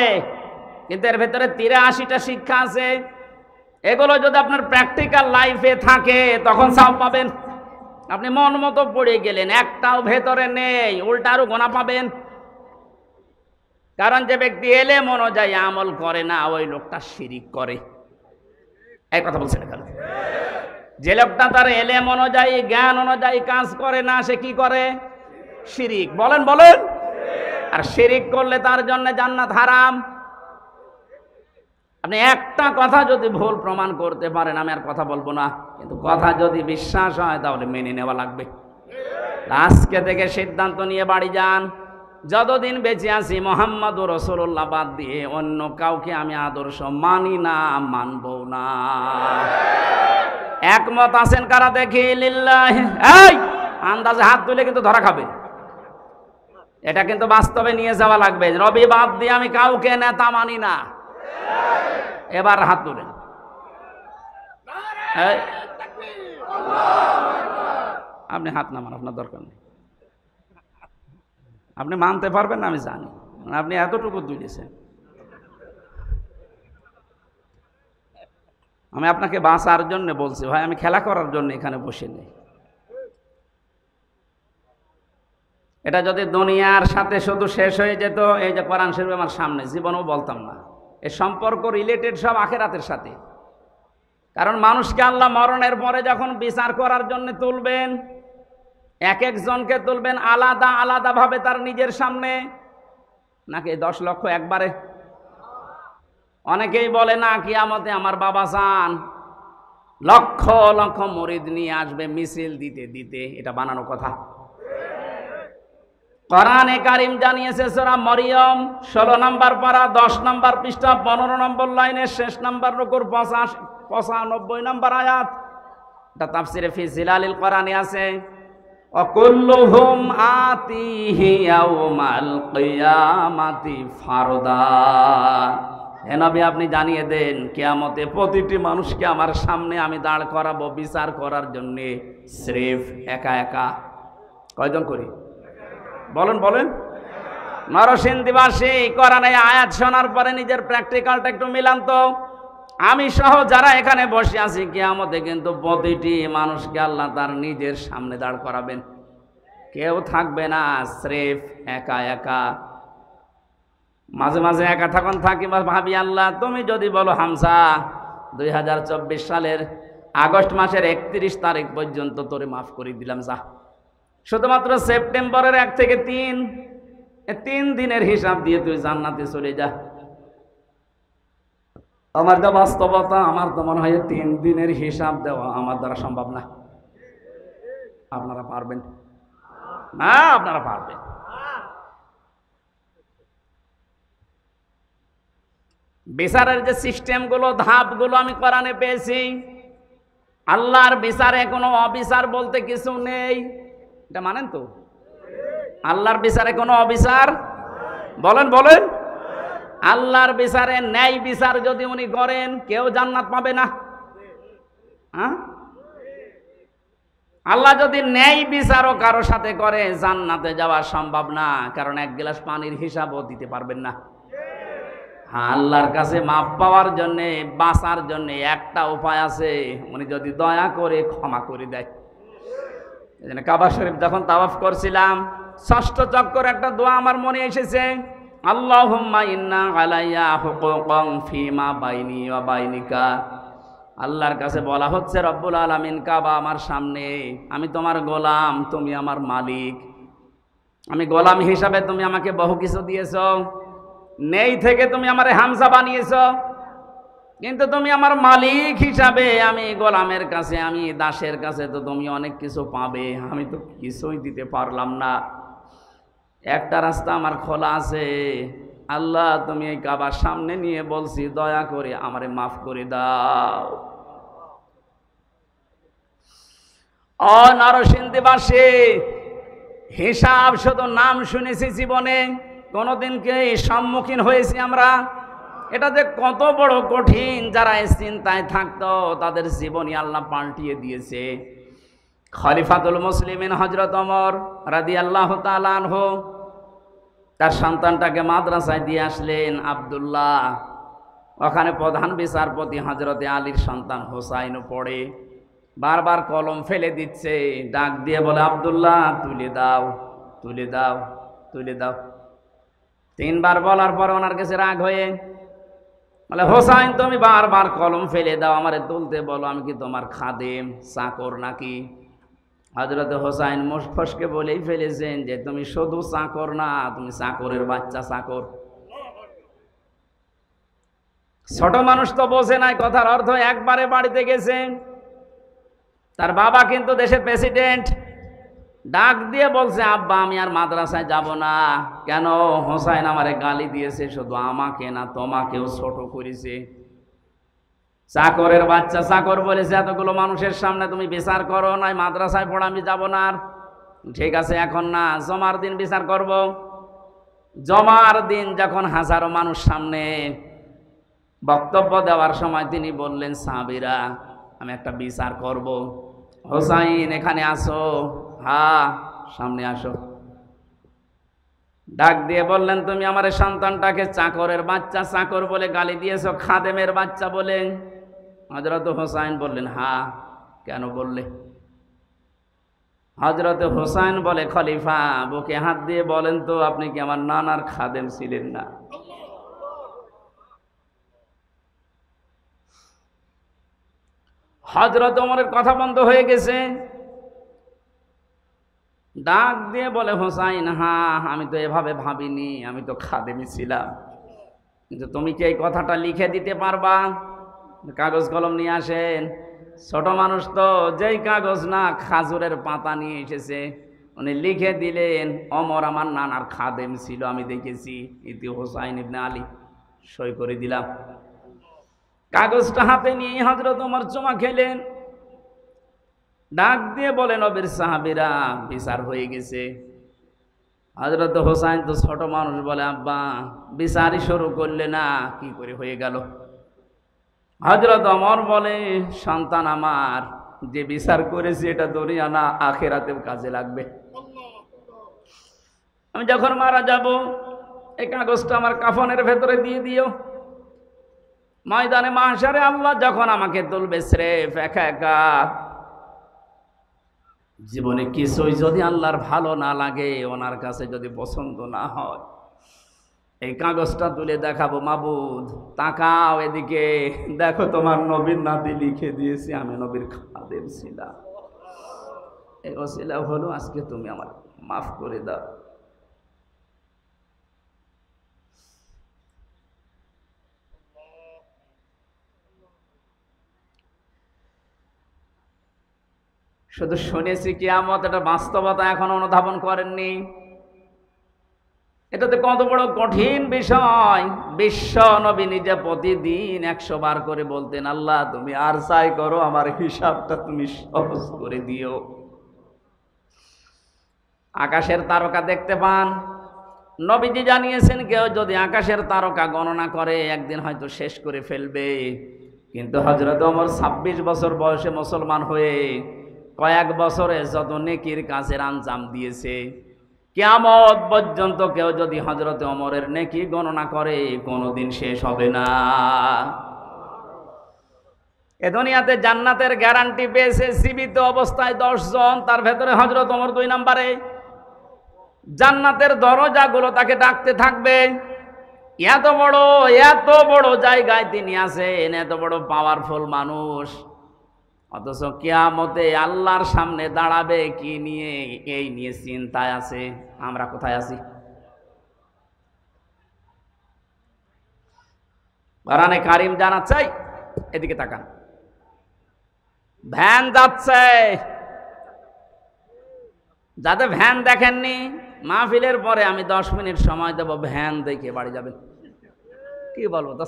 কিন্তু এর ভেতরে 83টা শিক্ষা আছে। এগুলো যদি আপনার প্র্যাকটিক্যাল লাইফে থাকে তখন সওয়াব পাবেন। আপনি মন মতো পড়ে গেলেন, একটাও ভেতরে নেই, উল্টা আরো গোনা পাবেন। কারণ যে ব্যক্তি এলেম অনুযায়ী আমল করে না, ওই লোকটা শিরিক করে। এই কথা বলছেন কেন? যে লোকটা তার এলেম অনুযায়ী জ্ঞান অনুযায়ী কাজ করে না, সে কি করে? শিরিক। বলেন বলেন। আর শিরিক করলে তার জন্য জান্নাত হারাম। আপনি একটা কথা যদি ভুল প্রমাণ করতে পারেন, আমি আর কথা বলবো না, কিন্তু কথা যদি বিশ্বাস হয় তাহলে মেনে নেওয়া লাগবে। আজকে থেকে সিদ্ধান্ত নিয়ে বাড়ি যান, যতদিন বেঁচে আছি মুহাম্মদুর রাসূলুল্লাহ বাদ দিয়ে অন্য কাউকে আমি আদর্শ মানি না, মানবো না। একমত আছেন কারা দেখি? লিল্লাহি। এই আন্দাজে হাত তুলে কিন্তু ধরা খাবে। এটা কিন্তু বাস্তবে নিয়ে যাওয়া লাগবে। রবি বাদ দিয়ে আমি কাউকে নেতা মানি না। এবার হাত তুলেন। আপনি হাত নামান, আপনার দরকার নেই। আপনি মানতে পারবেন না আমি জানি, আপনি এতটুকু তুলেছেন। আমি আপনাকে বাঁচার জন্য বলছি ভাই, আমি খেলা করার জন্য এখানে বসে নেই। এটা যদি দুনিয়ার সাথে শুধু শেষ হয়ে যেত, এই যে কোরআন শরীফ আমার সামনে, জীবনেও বলতাম না। এর সম্পর্ক রিলেটেড সব আখিরাতের সাথে। কারণ মানুষকে আল্লাহ মরণের পরে যখন বিচার করার জন্য তুলবেন, এক একজনকে তুলবেন আলাদা আলাদা ভাবে তার নিজের সামনে, নাকি 10 লক্ষ একবারে? অনেকেই বলে না কিয়ামতে আমার বাবা যান লক্ষ লক্ষ মুরিদ নিয়ে আসবে মিছিল দিতে দিতে। এটা বানানো কথা। কোরআনে কারীম জানিয়েছে সূরা মরিয়ম 16 নম্বর পারা 10 নম্বর পৃষ্ঠা 15 নম্বর লাইনের শেষ নম্বর রুকুর 95 নম্বর আয়াত। এটা তাফসিরে ফি জিলালিল কোরআনে আছে। অকুল্লুহুম আতিহি ইয়াউমাল কিয়ামাতি ফারদা। হে নবী, আপনি জানিয়ে দেন কিয়ামতে প্রতিটি মানুষকে আমার সামনে আমি দাঁড় করাবো বিচার করার জন্য, স্রেফ একা একা। কয়জন করি? বলেন বলেন। নরসিংদীবাসী কোরআনে আয়াত শোনার পরে নিজের প্র্যাকটিক্যালটা একটু মিলান তো। আমি সহ যারা এখানে বসে আছি, কিয়ামতে কিন্তু প্রতিটি মানুষকে আল্লাহ তার নিজের সামনে দাঁড় করাবেন। কেউ থাকবে না, স্রেফ একা একা। মাঝে মাঝে একা থাকুন থাকি ভাবি, আল্লাহ তুমি যদি বলো হামজা 2024 সালের আগস্ট মাসের 31 তারিখ পর্যন্ত তোরে মাফ করে দিলাম, যা। শুধুমাত্র সেপ্টেম্বরের 1 থেকে 3 দিনের হিসাব দিয়ে তুই জান্নাতে চলে যা। আমার যা বাস্তবতা, আমার তো মনে হয় 3 দিনের হিসাব দেওয়া আমার দ্বারা সম্ভব না। আপনারা পারবেন না? আপনারা পারবেন। বিচারের যে সিস্টেমগুলো, ধাপগুলো আমি কোরআনে পেয়েছি। আল্লাহর বিচারে কোনো অবিচার বলতে কিছু নেই, এটা মানেন তো? আল্লাহর বিচারে কোনো অবিচার, বলেন বলেন। আল্লাহর বিচারে ন্যায় বিচার যদি উনি করেন, কেউ জান্নাত পাবে না। হ্যাঁ, আল্লাহ যদি ন্যায় বিচারও কারো সাথে করে, জান্নাতে যাওয়া সম্ভব না। কারণ 1 গ্লাস পানির হিসাবও দিতে পারবেন না। হ্যাঁ, আল্লাহর কাছে মাপ পাওয়ার জন্যে, বাঁচার জন্যে একটা উপায় আছে, উনি যদি দয়া করে ক্ষমা করে দেয়। এই জন্য কাবা শরীফ যখন তাওয়াফ করছিলাম, ষষ্ঠ চক্কর একটা দোয়া আমার মনে এসেছে, আল্লাহুম্মা ইন্না আলাইয়া হুকুকান ফিমা বাইনি ওয়া বাইনিকা। আল্লাহর কাছে বলা হচ্ছে, রব্বুল আলামিন, কাবা আমার সামনে, আমি তোমার গোলাম, তুমি আমার মালিক। আমি গোলাম হিসাবে তুমি আমাকে বহু কিছু দিয়েছো, নেই থেকে তুমি আমারে হামজা বানিয়েছো, কিন্তু তুমি আমার মালিক হিসাবে আমি গোলামের কাছে, আমি দাসের কাছে তো তুমি অনেক কিছু পাবে, আমি তো কিছুই দিতে পারলাম না। একটা রাস্তা আমার খোলা আছে, আল্লাহ তুমি এই কাবার সামনে নিয়ে বলছি, দয়া করে আমারে মাফ করে দাও। ও নরসিংদীবাসী, হিসাব শুধু নাম শুনেছি, জীবনে কোনোদিনকে সম্মুখীন হয়েছি আমরা? এটা যে কত বড় কঠিন, যারা এই চিন্তায় থাকতো তাদের জীবনই আল্লাহ পাল্টিয়ে দিয়েছে। খলিফাতুল মুসলিমিন হযরত ওমর রাদিয়াল্লাহু তাআলা আনহু তার সন্তানটাকে মাদ্রাসায় দিয়ে আসলেন, আব্দুল্লাহ। ওখানে প্রধান বিচারপতি হযরতে আলীর সন্তান হোসাইনও পড়ে, বারবার কলম ফেলে দিচ্ছে, ডাক দিয়ে বলে, আব্দুল্লাহ তুলে দাও, তুলে দাও, তুলে দাও। তিনবার বলার পর ওনার কাছে রাগ হয়ে বলে, হোসাইন তুমি বারবার কলম ফেলে দাও, আমারে তুলতে বলো, আমি কি তোমার খাদেম, চাকর নাকি? হযরত হোসাইন মুশফসকে বলেই ফেলেছেন যে তুমি শুধু চাকর না, তুমি চাকরের বাচ্চা চাকর। ছোট মানুষ তো বোঝে নাই কথার অর্থ। একবারে বাড়িতে গেছে, তার বাবা কিন্তু দেশের প্রেসিডেন্ট, ডাক দিয়ে বলছে, আব্বা আমি আর মাদ্রাসায় যাব না। কেন? হোসাইন আমারে গালি দিয়েছে, শুধু আমাকে না তোমাকেও ছোট করেছে। চাকরের বাচ্চা চাকর বলেছে, এতগুলো মানুষের সামনে তুমি বিচার করো, নাই মাদ্রাসায় পড়া আমি যাব না। ঠিক আছে, এখন না, জমার দিন বিচার করব। জমার দিন যখন হাজারো মানুষ সামনে বক্তব্য দেওয়ার সময় তিনি বললেন, সাহাবীরা আমি একটা বিচার করব। হোসাইন এখানে আসো, হ্যাঁ সামনে আসো। ডাক দিয়ে বললেন, তুমি আমার সন্তানটাকে চাকরের বাচ্চা চাকর বলে গালি দিয়েছো, খাদেমের বাচ্চা বলে। হযরত হোসাইন বললেন, হ্যাঁ। কেন বললে? হযরত হোসাইন বলে, খলিফা বুকে হাত দিয়ে বলেন তো, আপনি কি আমার নানার খাদেম ছিলেন না? হযরত ওমরের কথা বন্ধ হয়ে গেছে। ডাক দিয়ে বলে, হোসাইন হ্যাঁ আমি তো এভাবে ভাবিনি, আমি তো খাদেমি ছিলাম, কিন্তু তুমি কি এই কথাটা লিখে দিতে পারবা? কাগজ কলম নিয়ে আসেন। ছোট মানুষ তো, যেই কাগজ না খাজুরের পাতা নিয়ে এসেছে, উনি লিখে দিলেন, ওমর আমার নানার খাদেম ছিল, আমি দেখেছি, ইতি হোসাইন ইবনে আলী। সই করে দিলাম। কাগজটা হাতে নিয়ে হযরত ওমর চুমা খেলেন। ডাক দিয়ে বলে, নবীর সাহাবীরা বিচার হয়ে গেছে। হযরত হোসাইন তো ছোট মানুষ, বলে, আব্বা বিচারই শুরু করলে না, কি করে হয়ে গেল? হযরত ওমর বলে, সন্তান আমার, যে বিচার করেছি এটা দুনিয়া না আখিরাতেও কাজে লাগবে। আমি যখন মারা যাব এই কাগজটা আমার কাফনের ভেতরে দিয়ে দিও। ময়দানে মাহশারে আল্লাহ যখন আমাকে তুলবে স্রেফ একা একা, জীবনে কিছুই যদি আল্লাহর ভালো না লাগে, ওনার কাছে যদি পছন্দ না হয়, এই কাগজটা তুলে দেখাবো, মাবুদ তাকাও এদিকে, দেখো তোমার নবীর নাতি লিখে দিয়েছি, আমি নবীর খাদেম ছিলাম, এই ওসিলা হলো আজকে তুমি আমার মাফ করে দাও। শুধু শুনেছি কিয়ামত, এটা বাস্তবতা এখন অনুধাবন করেননি। এটাতে কত বড় কঠিন বিষয়। বিশ্ব নবী নিজে প্রতিদিন 100 বার করে বলতেন, আল্লাহ তুমি আর চাই করো, আমার হিসাবটা তুমি সহজ করে দিও। আকাশের তারকা দেখতে পান, নবীজি জানিয়েছেন কেউ যদি আকাশের তারকা গণনা করে একদিন হয়তো শেষ করে ফেলবে। কিন্তু হযরত ওমর 26 বছর বয়সে মুসলমান হয়ে কয়েক বছরে যত নেকির কাজের আঞ্জাম দিয়েছে, কিয়ামত পর্যন্ত কেউ যদি হযরত ওমরের নেকি গণনা করে কোনোদিন শেষ হবে না। এ দুনিয়াতে জান্নাতের গ্যারান্টি পেয়েছে জীবিত অবস্থায় 10 জন, তার ভেতরে হযরত ওমর 2 নম্বরে। জান্নাতের দরজাগুলো তাকে ডাকতে থাকবে। এত বড় জায়গায় তিনি আছেন, এত বড় পাওয়ারফুল মানুষ, অথচ কিয়ামতে আল্লাহর সামনে দাঁড়াবে কি নিয়ে, এই নিয়ে চিন্তায় আছে। আমরা কোথায় আছি? কোরআনে কারীম জানাচ্ছে, এদিকে তাকান, ভ্যান যাচ্ছে। যাতে ভ্যান দেখেননি, মাহফিলের পরে আমি 10 মিনিট সময় দেব, ভ্যান দেখে বাড়ি যাবেন। কি বলবো তো,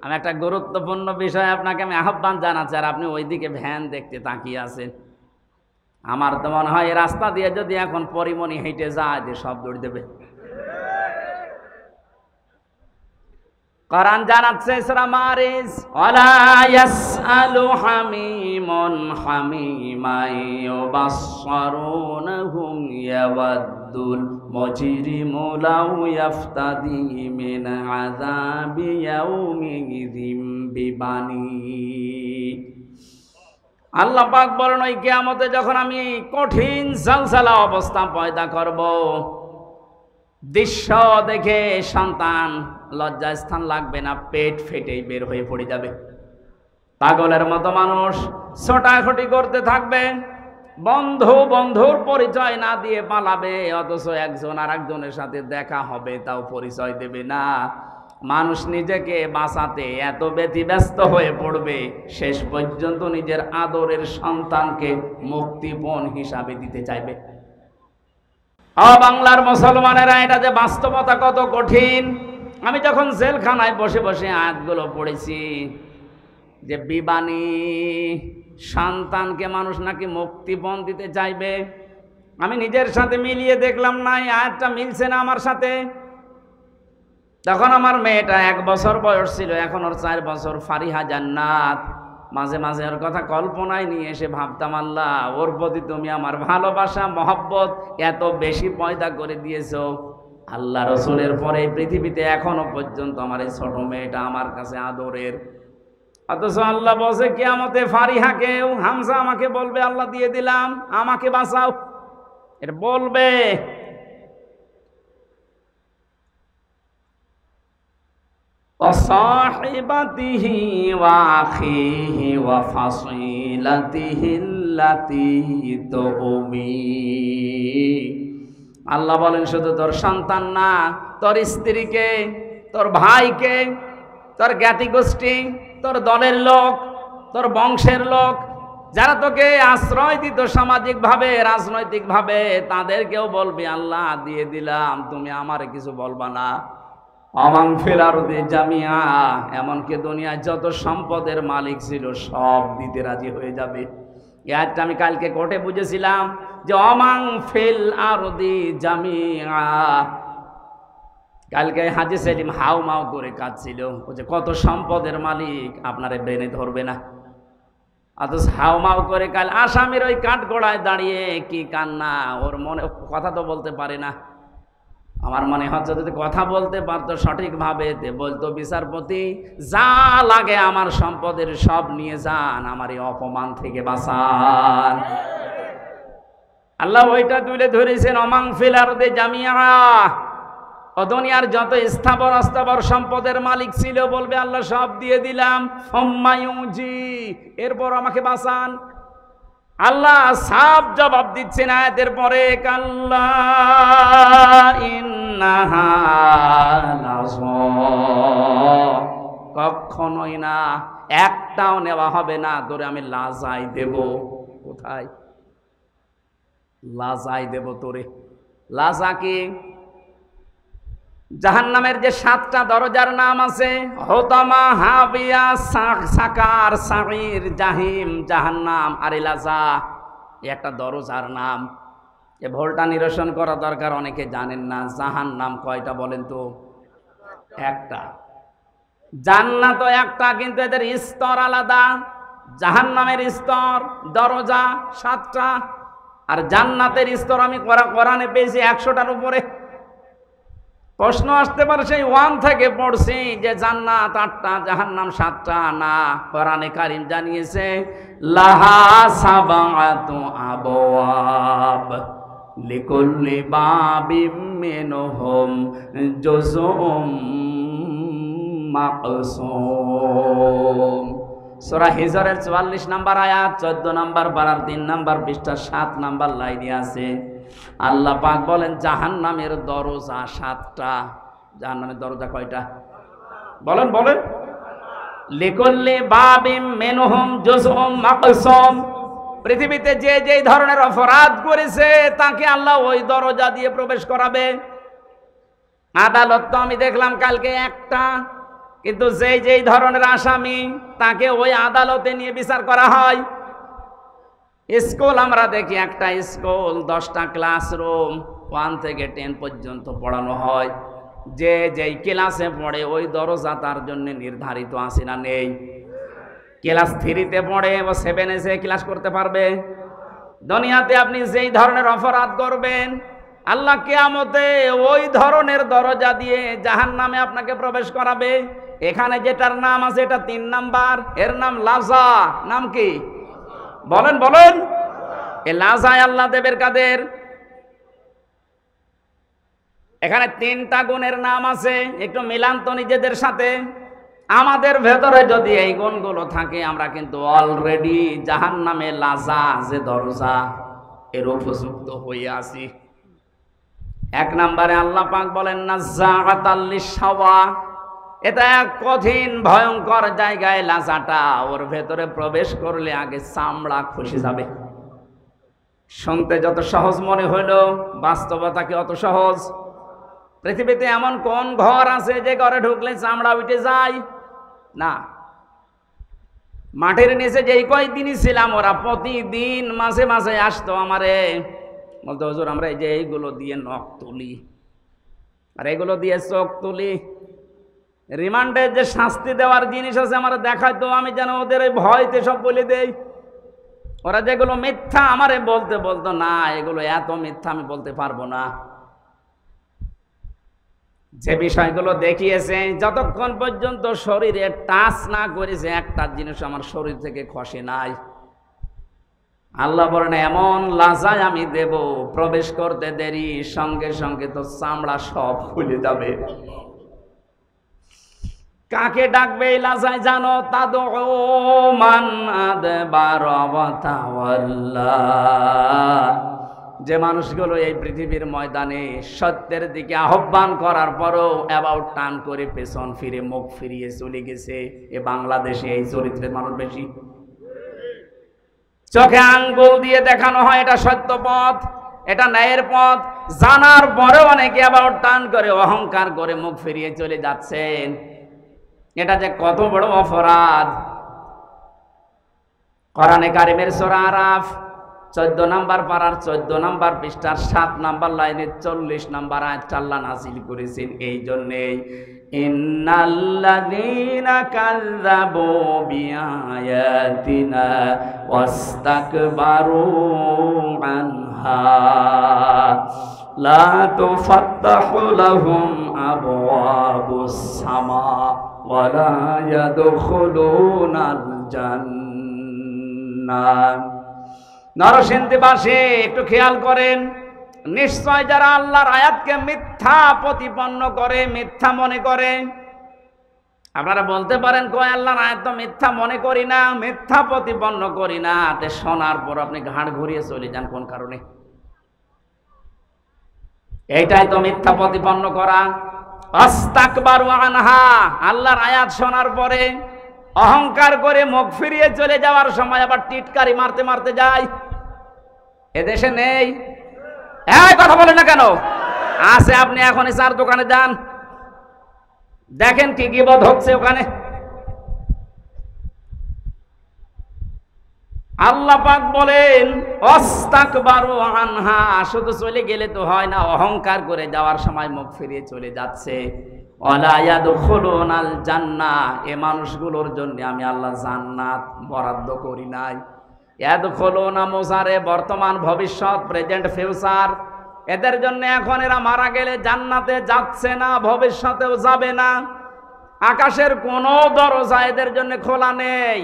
আমি একটা গুরুত্বপূর্ণ বিষয় আপনাকে আমি আহ্বান জানাচ্ছি, আর আপনি ওইদিকে ভ্যান দেখতে তাকিয়ে আছেন। আমার তো মনে হয় এই রাস্তা দিয়ে যদি এখন পরিমণি হেঁটে যায়, যে সব দৌড় দেবে। কোরআন জানাচ্ছে সূরা মারিজ, ওয়ালা ইয়াসআলু হামিমুন হামিমা ইউবাশশিরুনহুম ইয়াওয়াদ্দুল মুজরিমু লাউ ইয়াফতাদি মিন আযাবি ইয়াউমিযিম বিবানি। আল্লাহ পাক বলেন, ওই কিয়ামতে যখন আমি কঠিন জালজালা অবস্থা পয়দা করব, দৃশ্য দেখে সন্তান লজ্জাস্থান লাগবে না, পেট ফেটেই বের হয়ে পড়ে যাবে। পাগলের মতো মানুষ ছোটাছুটি করতে থাকবে, বন্ধুর পরিচয় না দিয়ে পালাবে, অথচ একজন আর একজনের সাথে দেখা হবে তাও পরিচয় দেবে না। মানুষ নিজেকে বাঁচাতে এত ব্যতিব্যস্ত হয়ে পড়বে, শেষ পর্যন্ত নিজের আদরের সন্তানকে মুক্তিপণ হিসাবে দিতে চাইবে। বাংলার মুসলমানেরা, এটা যে বাস্তবতা কত কঠিন। আমি যখন জেলখানায় বসে বসে আয়াতগুলো পড়েছি, যে বিবানী সন্তানকে মানুষ নাকি মুক্তিপণ দিতে চাইবে, আমি নিজের সাথে মিলিয়ে দেখলাম না, এই আয়াতটা মিলছে না আমার সাথে। তখন আমার মেয়েটা 1 বছর বয়স ছিল, এখন ওর 4 বছর, ফারিহা জান্নাত। মাঝে মাঝে ওর কথা কল্পনায় নিয়ে এসে ভাবতাম, আল্লাহ, ওর প্রতি তুমি আমার ভালোবাসা মহব্বত এত বেশি পয়দা করে দিয়েছো। আল্লাহ রসুলের পরে পৃথিবীতে এখনো পর্যন্ত আমার এই ছোট মেয়েটা আমার কাছে আদরের। অথচ আল্লাহ বলছে কিয়ামতে ফারিহাকেও, হামজা আমাকে বলবে, আল্লাহ দিয়ে দিলাম, আমাকে বাঁচাও, এটা বলবে। وصاحبته وأخيه وفصيلته التي تؤويه। আল্লাহ বলেন, শুধু তোর সন্তান না, তোর স্ত্রীকে, তোর ভাইকে, তোর জ্ঞাতি গোষ্ঠী, তোর দলের লোক, তোর বংশের লোক, যারা তোকে আশ্রয় দিত সামাজিকভাবে, রাজনৈতিকভাবে, তাদেরকেও বলবি আল্লাহ দিয়ে দিলাম, তুমি আমারে কিছু বলবা না। আমাং ফিল আরদি জামিআ, এমনকি দুনিয়ায় যত সম্পদের মালিক ছিল সব দিতে রাজি হয়ে যাবে। এটা আমি কালকে কোর্টে বুঝেছিলাম, যে আমাং ফিল আরদি জামিআ। কালকে হাজী সেলিম হাউ মাউ করে কাঁদছিল, ও যে কত সম্পদের মালিক, আপনারে ব্রেনে ধরবে না। অথচ হাউ মাউ করে কাল আসামির ওই কাঠগড়ায় দাঁড়িয়ে কি কান্না, ওর মনে কথা তো বলতে পারে না। আমার মনে হচ্ছে যদি কথা বলতে পারতো সঠিকভাবে, বলতো, বিচারপতি যা লাগে আমার সম্পদের সব নিয়ে যান, আমার এই অপমান থেকে বাঁচান। আল্লাহ ওইটা তুলে ধরেছেন, অমাং ফিল আরদি জামিআ। ও দুনিয়ার যত স্থাবর অস্থাবর সম্পদের মালিক ছিল বলবে আল্লাহ সব দিয়ে দিলাম, সুম্মা ইউজি, এরপর আমাকে বাঁচান। আল্লাহ সাফ জবাব দিচ্ছেন আয়াতের পরে, কাল্লা ইন্নাহা লাযা, কখনোই না, একটাও নেওয়া হবে না, তোরে আমি লাজাই দেব। কোথায়? লাজাই দেব তোরে। লাজা কি? জাহান্নামের যে 7টা দরজার নাম আছে, হোতামা, হাবিয়া, সাকার, সাঈর, জাহিম, জাহান্নাম আর লাজা, একটা দরজার নাম। এ ভুলটা নিরসন করা দরকার, অনেকে জানেন না। জাহান্নাম কয়টা বলেন তো? একটা। জান্নাত একটা, কিন্তু এদের স্তর আলাদা। জাহান্নামের স্তর, দরজা 7টা, আর জান্নাতের স্তর আমি কোরআনে পেয়েছি 100টার উপরে। প্রশ্ন আসতে পারে সেই 1 থেকে পড়ছি যে জান্নাত 8টা জাহান্নাম 7টা, না, কোরআনে কারীম জানিয়েছে লাহা সাবাতু আবওয়াব লিকুল্লি বাবিম মিনহুম জুজউম মাকসুম। সূরা হিজরের 44 নম্বর আয়াত 14 নম্বর পারার 3 নম্বর পৃষ্ঠা 7 নম্বর লাইনে আছে। আল্লাহ পাক বলেন জাহান্নামের দরজা 7টা। জাহান্নামের দরজা কয়টা বলেন বলেন? লিকুল্লি বাবিম মিনহুম জুজউম মাকসুম। পৃথিবীতে যে যেই ধরনের অপরাধ করেছে তাকে আল্লাহ ওই দরজা দিয়ে প্রবেশ করাবে। আদালত তো আমি দেখলাম কালকে একটা, কিন্তু যেই যেই ধরনের আসামি তাকে ওই আদালতে নিয়ে বিচার করা হয়। স্কুল আমরা দেখি একটা স্কুল 10টা ক্লাসরুম 1 থেকে 10 পর্যন্ত পড়ানো হয়। যে যেই ক্লাসে পড়ে ওই দরজা তার জন্য নির্ধারিত আছে না নেই? ক্লাস 3-তে পড়ে ও 7 এসে ক্লাস করতে পারবে? দুনিয়াতে আপনি যেই ধরনের অপরাধ করবেন আল্লাহ কিয়ামতে ওই ধরনের দরজা দিয়ে জাহান্নামে আপনাকে প্রবেশ করাবে। এখানে যেটার নাম আছে এটা 3 নাম্বার, এর নাম লাজা। নাম কি বলেন বলেন? এই লাজায় আল্লাহ দেবের কাদের? এখানে 3টা গুণের নাম আছে, একটু মিলান তো নিজেদের সাথে। আমাদের ভেতরে যদি এই গুণগুলো থাকে আমরা কিন্তু অলরেডি জাহান্নামে লাজা যে দরজা এর উপযুক্ত হয়ে আছি। 1 নম্বরে আল্লাহ পাক বলেন নাযাআতাল লিশাওয়া। এটা এক কঠিন ভয়ঙ্কর জায়গায় লাজাটা, ওর ভেতরে প্রবেশ করলে আগে চামড়া খসে যাবে। শুনতে যত সহজ মনে হইল বাস্তবতা কি অত সহজ? পৃথিবীতে এমন কোন ঘর আছে যে ঘরে ঢুকলে চামড়া উঠে যায় না? মাটির নিচে যেই কয়েকদিনই ছিলাম ওরা প্রতিদিন মাঝে মাঝে আসতো আমারে, বলতো হুজুর আমরা এই যে এইগুলো দিয়ে নখ তুলি আর এগুলো দিয়ে চোখ তুলি, রিমান্ডে যে শাস্তি দেওয়ার জিনিস আছে আমার দেখাইতো, আমি যেন ওদের ওই ভয়তে সব বলে দেই। ওরা যেগুলো মিথ্যা আমারে বলতে বলতো না এগুলো এত মিথ্যা আমি বলতে পারবো না। যে বিষয়গুলো দেখিয়েছে যতক্ষণ পর্যন্ত শরীরে টাচ না করেছে একটা জিনিস আমার শরীর থেকে খসে নাই। আল্লাহ বলেন এমন লাজায় আমি দেব প্রবেশ করতে দেরি সঙ্গে সঙ্গে তো চামড়া সব খুলে যাবে। কাকে ডাকবে এই লাজায় জানো? তাদউ মান আদবার ওয়া তাওয়াল্লা। যে মানুষগুলো এই পৃথিবীর ময়দানে সত্যের দিকে আহ্বান করার পরও অ্যাবাউট টার্ন করে পেছন ফিরে মুখ ফিরিয়ে চলে গেছে, এ বাংলাদেশে এই চরিত্রের মানুষ বেশি। চোখে আঙ্গুল দিয়ে দেখানো হয় এটা সত্য পথ, এটা ন্যায়ের পথ, জানার পরেও অনেকে অ্যাবাউট টার্ন করে অহংকার করে মুখ ফিরিয়ে চলে যাচ্ছেন। এটা যে কত বড় অপরাধ। কোরআনে কারিমের সূরা আরাফ 14 নম্বর পারার 14 নম্বর পৃষ্ঠার 7 নম্বর লাইনে 40 নম্বর আয়াত আল্লাহ নাযিল করেছেন এই জন্যই, ইন্নাল্লাযীনা কাযযাবু বিআয়াতিনা ওয়াস্তাকবারু আনহা লা তুফাত্তাহু লাহুম আবওয়াবুস সামা ওয়া লা ইয়াদখুলুনাল জান্নাহ। নরসিংদীবাসী একটু খেয়াল করেন, নিশ্চয় যারা আল্লাহর আয়াতকে মিথ্যা প্রতিপন্ন করে, মিথ্যা মনে করে। আপনারা বলতে পারেন কয় আল্লাহর আয়াত তো মিথ্যা মনে করি না, মিথ্যা প্রতিপন্ন করি না, তে শোনার পর আপনি ঘাড় ঘুরিয়ে চলে যান কোন কারণে? এইটাই তো মিথ্যা প্রতিপন্ন করা। আস্তাকবারু আনহা, আল্লাহর আয়াত শোনার পরে অহংকার করে মুখ ফিরিয়ে চলে যাওয়ার সময় আবার টিটকারি মারতে মারতে যায়। এদেশে নেই? হ্যাঁ, কথা বলেন না কেন? আছে। আপনি এখনই চার দোকানে যান, দেখেন কি গীবত হচ্ছে ওখানে। আল্লাহ পাক বলেন আস্তাকবারু আনহা, শুধু চলে গেলে তো হয় না, অহংকার করে যাওয়ার সময় মুখ ফিরিয়ে চলে যাচ্ছে। ওয়ালা ইয়াদখুলুনাল জান্নাহ, এই মানুষগুলোর জন্য আমি আল্লাহ জান্নাত বরাদ্দ করি নাই। ইয়াদখুলুনা মুসারে বর্তমান ভবিষ্যৎ প্রেজেন্ট ফিউচার, এদের জন্য এখন এরা মারা গেলে জান্নাতে যাচ্ছে না, ভবিষ্যতেও যাবে না। আকাশের কোনো দরজা এদের জন্য খোলা নেই।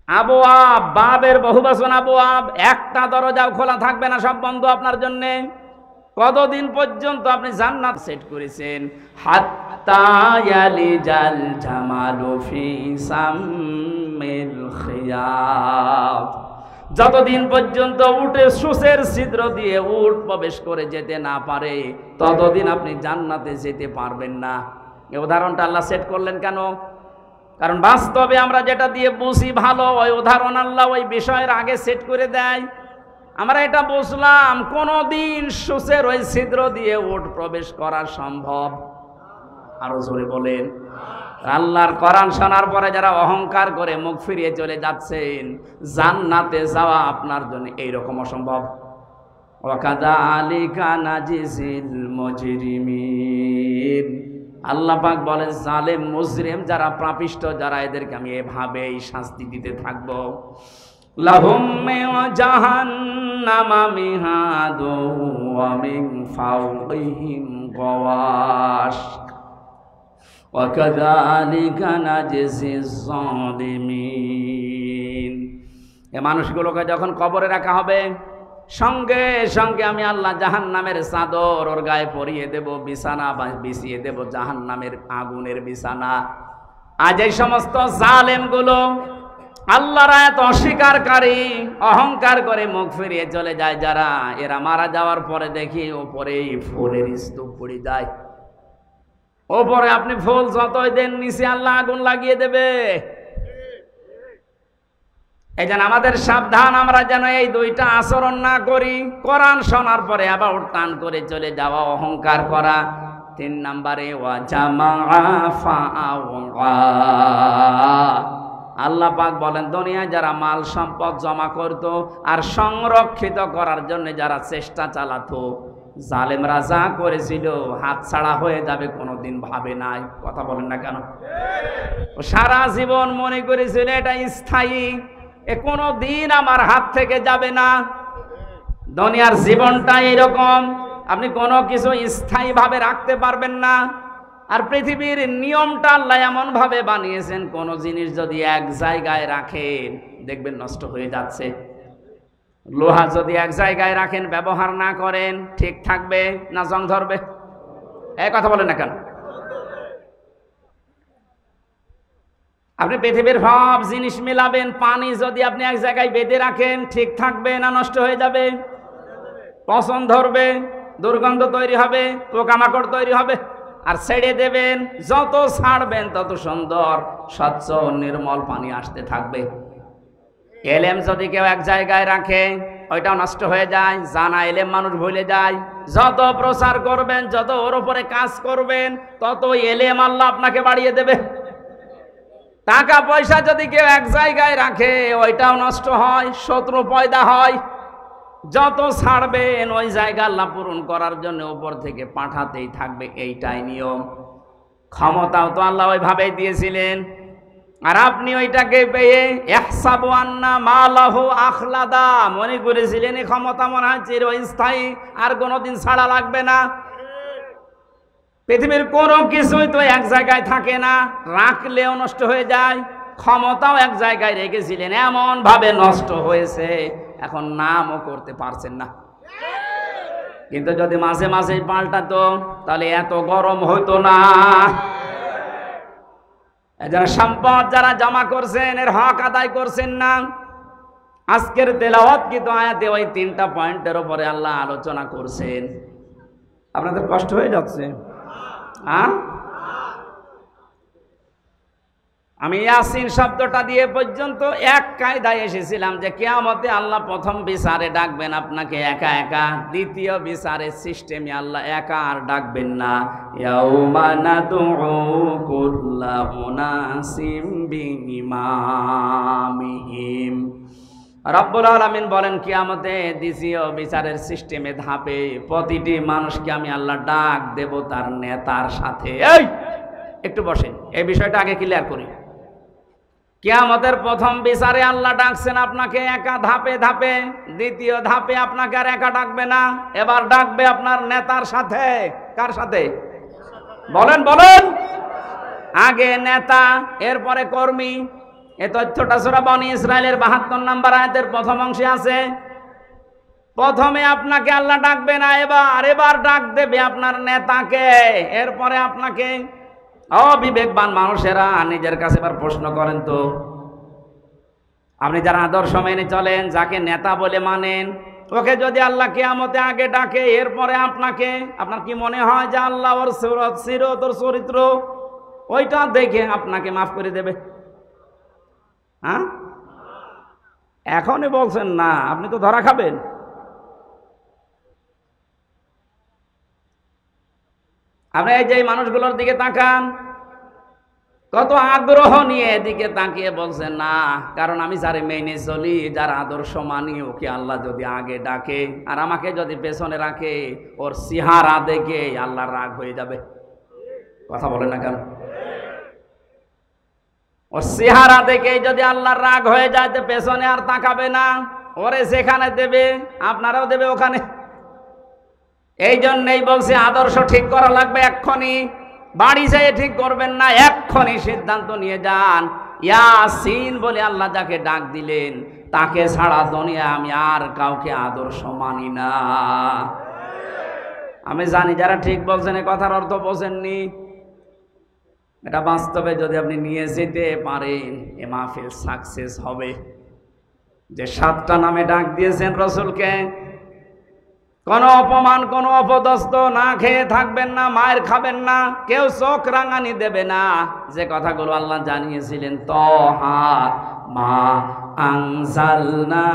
আবওয়াব, বাবের বহুবচন আবওয়াব, একটা দরজাও খোলা থাকবে না, সব বন্ধ আপনার জন্য। কতদিন পর্যন্ত আপনি জান্নাত সেট করেছেন? হাত্তা ইয়ালিজাল জামালু ফি সাম্মিল খিয়াত, যতদিন পর্যন্ত উটে সূচের ছিদ্র দিয়ে উট প্রবেশ করে যেতে না পারে ততদিন আপনি জান্নাতে যেতে পারবেন না। এই উদাহরণটা আল্লাহ সেট করলেন কেন? কারণ বাস্তবে আমরা যেটা দিয়ে বুঝি ভালো, ওই উদাহরণ আল্লাহ ওই বিষয়ের আগে সেট করে দেয়। আমরা এটা বুঝলাম কোনদিন সূচের ওই ছিদ্র দিয়ে উট প্রবেশ করা সম্ভব? আরো জোরে বলেন। আল্লাহর কোরআন শোনার পরে যারা অহংকার করে মুখ ফিরিয়ে চলে যাচ্ছেন, জান্নাতে যাওয়া আপনার জন্য এইরকম অসম্ভব। ওয়াকাযালিকা নাজিজিল মুজরিমিন, আল্লাহ পাক বলেন জালেম মুজরিম যারা, পাপিষ্ঠ যারা, এদেরকে আমি এভাবেই শাস্তি দিতে থাকবো। লাহুম মিন জাহান্নামা মিহাদু ওয়া মিন ফাওকিহিম গাওয়াশ ওয়া কাযালিকা নাজজিজ যালিমিন। এই মানুষগুলোকে যখন কবরে রাখা হবে, সঙ্গে সঙ্গে আমি আল্লাহ জাহান্নামের চাদর ওর গায়ে পরিয়ে দেব, বিছানা বিছিয়ে দেব জাহান্নামের আগুনের বিছানা। আজ এই সমস্ত জালেমগুলো আল্লাহর আয়াত অস্বীকারী, অহংকার করে মুখ ফিরিয়ে চলে যায় যারা, এরা মারা যাওয়ার পরে দেখি ওপরেই ফুলের স্তূপ পড়ে যায়। ওপরে আপনি ফুল যতই দেন, নিচে আল্লাহ আগুন লাগিয়ে দেবে। এই জন্য আমাদের সাবধান, আমরা যেন এই দুইটা আচরণ না করি। কোরআন শোনার পরে আবার টান করে চলে যাওয়া, অহংকার করা। 3 নম্বরে ওয়া জামাআ ফাআওয়া, আল্লাহ পাক বলেন দুনিয়ায় যারা মাল সম্পদ জমা করত আর সংরক্ষিত করার জন্য যারা চেষ্টা চালাতো, জালেমরা যা করেছিল হাত ছাড়া হয়ে যাবে কোনোদিন ভাবে নাই। কথা বলেন না কেন? সারা জীবন মনে করেছিল এটা স্থায়ী, এ কোনো দিন আমার হাত থেকে যাবে না। দুনিয়ার জীবনটা এরকম, আপনি কোনো কিছু স্থায়ীভাবে রাখতে পারবেন না। আর পৃথিবীর নিয়মটা আল্লাহ এমন ভাবে বানিয়েছেন, কোনো জিনিস যদি এক জায়গায় রাখেন দেখবেন নষ্ট হয়ে যাচ্ছে। লোহা যদি এক জায়গায় রাখেন, ব্যবহার না করেন, ঠিক থাকবে না জং ধরবে? এই কথা বলেন না কেন? আপনি পৃথিবীর সব জিনিস মিলাবেন, পানি যদি আপনি এক জায়গায় বেঁধে রাখেন, ঠিক থাকবে না নষ্ট হয়ে যাবে? পচন ধরবে, দুর্গন্ধ তৈরি হবে, পোকামাকড় তৈরি হবে। আর ছেড়ে দেবেন, যত ছাড়বেন তত সুন্দর স্বচ্ছ নির্মল পানি আসতে থাকবে। এলেম যদি কেউ এক জায়গায় রাখে, ওইটাও নষ্ট হয়ে যায়। জানা এলেম মানুষ ভুলে যায়। যত প্রচার করবেন, যত ওর উপরে কাজ করবেন, তত এলেম আল্লাহ আপনাকে বাড়িয়ে দেবে। টাকা পয়সা যদি কেউ এক জায়গায় রাখে, ওইটাও নষ্ট হয়, শত্রু পয়দা হয়। যত ছাড়বেন ওই জায়গা আল্লাহ পূরণ করার জন্য উপর থেকে পাঠাতেই থাকবে, এইটাই নিয়ম। ক্ষমতাও তো আল্লাহ ওইভাবেই দিয়েছিলেন। আর আপনি ওইটাকে পেয়ে ইহসাবু আন্না মালাহু আখলাদা, মনে করেছিলেন এই ক্ষমতা মনে হয় চিরস্থায়ী, আর কোনোদিন ছাড়া লাগবে না। পৃথিবীর কোনো কিছুই তো এক জায়গায় থাকে না, রাখলেও নষ্ট হয়ে যায়। ক্ষমতাও এক জায়গায় রেখেছিলেন, এমন ভাবে নষ্ট হয়েছে এখন নামও করতে পারছেন না। কিন্তু যদি মাঝে মাঝে পাল্টাতো তাহলে এত গরম হতো না। যারা সম্পদ যারা জমা করছেন, এর হক আদায় করছেন না। আজকের তেলাওয়াত কিন্তু আয়াতে ওই 3টা পয়েন্টের উপরে আল্লাহ আলোচনা করছেন। আপনাদের কষ্ট হয়ে যাচ্ছে? আমি ইয়াসিন শব্দটা দিয়ে পর্যন্ত এক কায়দায় এসেছিলাম যে কিয়ামতে আল্লাহ প্রথম বিচারে ডাকবেন আপনাকে একা একা, দ্বিতীয় বিচারের সিস্টেমে আল্লাহ একা আর ডাকবেন না। ইয়াউমা নাদউ কুল্লা উনাসিম বিইমামিহিম। রব্বুল আলামিন বলেন কিয়ামতে দ্বিতীয় বিচারের সিস্টেমে ধাপে প্রতিটি মানুষকে আমি আল্লাহ ডাক দেব তার নেতার সাথে। এই একটু বসেন, এই বিষয়টা আগে ক্লিয়ার করি। কিয়ামতের প্রথম বিচারে আল্লাহ ডাকছেন আপনাকে একা ধাপে ধাপে, দ্বিতীয় ধাপে আপনাকে আর একা ডাকবে না, এবার ডাকবে আপনার নেতার সাথে। কার সাথে বলেন বলেন? আগে নেতা, এরপরে কর্মী। এই তথ্যটা সূরা বনী ইসরাইলের ৭২ নম্বর আয়াতের প্রথম অংশে আছে। প্রথমে আপনাকে আল্লাহ ডাকবে না, এবার ডাক দেবে আপনার নেতাকে, এরপরে আপনাকে। অবিবেকবান মানুষেরা নিজের কাছে এবার প্রশ্ন করেন তো, আপনি যারা আদর্শ মেনে চলেন, যাকে নেতা বলে মানেন, ওকে যদি আল্লাহ কিয়ামতে আগে ডাকে এরপরে আপনাকে, আপনার কি মনে হয় যে আল্লাহ ওর সিরত ওর চরিত্র ওইটা দেখে আপনাকে মাফ করে দেবে? হ্যাঁ, এখনই বলছেন না, আপনি তো ধরা খাবেন। আপনি এই যে মানুষগুলোর দিকে তাকান, কত আগ্রহ নিয়ে এদিকে তাকিয়ে বলছেন না, কারণ আমি যারে মেনে চলি, যার আদর্শ মানি, ওকে আল্লাহ যদি আগে ডাকে আর আমাকে যদি পেছনে রাখে, ওর চেহারা দেখে আল্লাহর রাগ হয়ে যাবে। কথা বলে না কেন? ওর চেহারা দেখে যদি আল্লাহর রাগ হয়ে যায়, তো পেছনে আর তাকাবে না, ওরে যেখানে দেবে আপনারাও দেবে ওখানে। এই জন্যই বলছে আদর্শ ঠিক করা লাগবে এক্ষুনি। বাড়ি যেয়ে ঠিক করবেন না, এক্ষুনি সিদ্ধান্ত নিয়ে যান। ইয়াসিন বলে আল্লাহ যাকে ডাক দিলেন, তাকে ছাড়া দুনিয়া আমি আর কাউকে আদর্শ মানি না। আমি জানি যারা ঠিক বলছেন, এ কথার অর্থ বোঝেননি। এটা বাস্তবে যদি আপনি নিয়ে যেতে পারেন, এ মাহফিল সাকসেস হবে। যে 7টা নামে ডাক দিয়েছেন রসুলকে, কোনো অপমান, কোনো অপদস্থ না খেয়ে থাকবেন না, মায়ের খাবেন না, কেউ চোখ রাঙানি দেবে না। যে কথাগুলো আল্লাহ জানিয়েছিলেন, তহা মা আনজালনা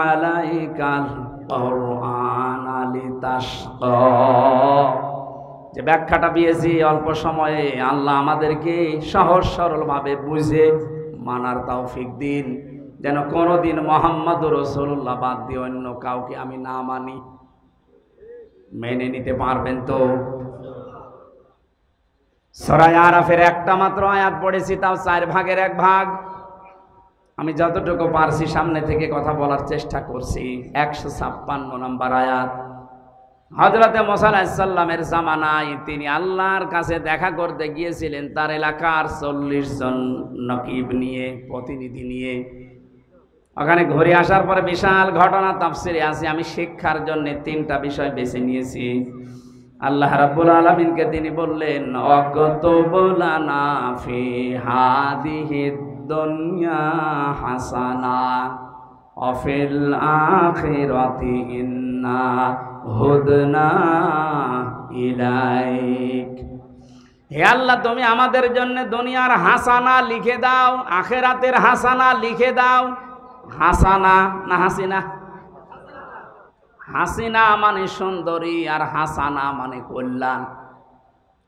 আলাইকাল কুরআনা লিতাশকা, যে ব্যাখ্যাটা দিয়েছি অল্প সময়ে, আল্লাহ আমাদেরকে সহজ সরলভাবে বুঝে মানার তৌফিক দিন, যেন কোনোদিন মুহাম্মদুর রাসূলুল্লাহ বাদ দিয়ে অন্য কাউকে আমি না মানি। মেনে নিতে পারবেন তো? সূরা আরাফের একটা মাত্র আয়াত পড়েছি, তাও 4 ভাগের 1 ভাগ। আমি যতটুকু পারছি সামনে থেকে কথা বলার চেষ্টা করছি। 156 নম্বর আয়াত। হযরতে মুসা আলাইহিস সালামের জামানায় তিনি আল্লাহর কাছে দেখা করতে গিয়েছিলেন, তার এলাকার 40 জন নকিব নিয়ে, প্রতিনিধি নিয়ে। ওখানে ঘুরে আসার পরে বিশাল ঘটনা তাফসিরে আছে। আমি শিক্ষার জন্য 3টা বিষয় বেছে নিয়েছি। আল্লাহ রাব্বুল আলামিনকে তিনি বললেন, ওয়াকতুব লানা ফি হাদিহিদ দুনিয়া হাসানা ওয়া ফিল আখিরাতি ইন্না হুদনা ইলাইক। হে আল্লাহ, তুমি আমাদের জন্য দুনিয়ার হাসানা লিখে দাও, আখিরাতের হাসানা লিখে দাও। হাসানা না হাসিনা? হাসিনা মানে সুন্দরী, আর হাসানা মানে কল্যাণ।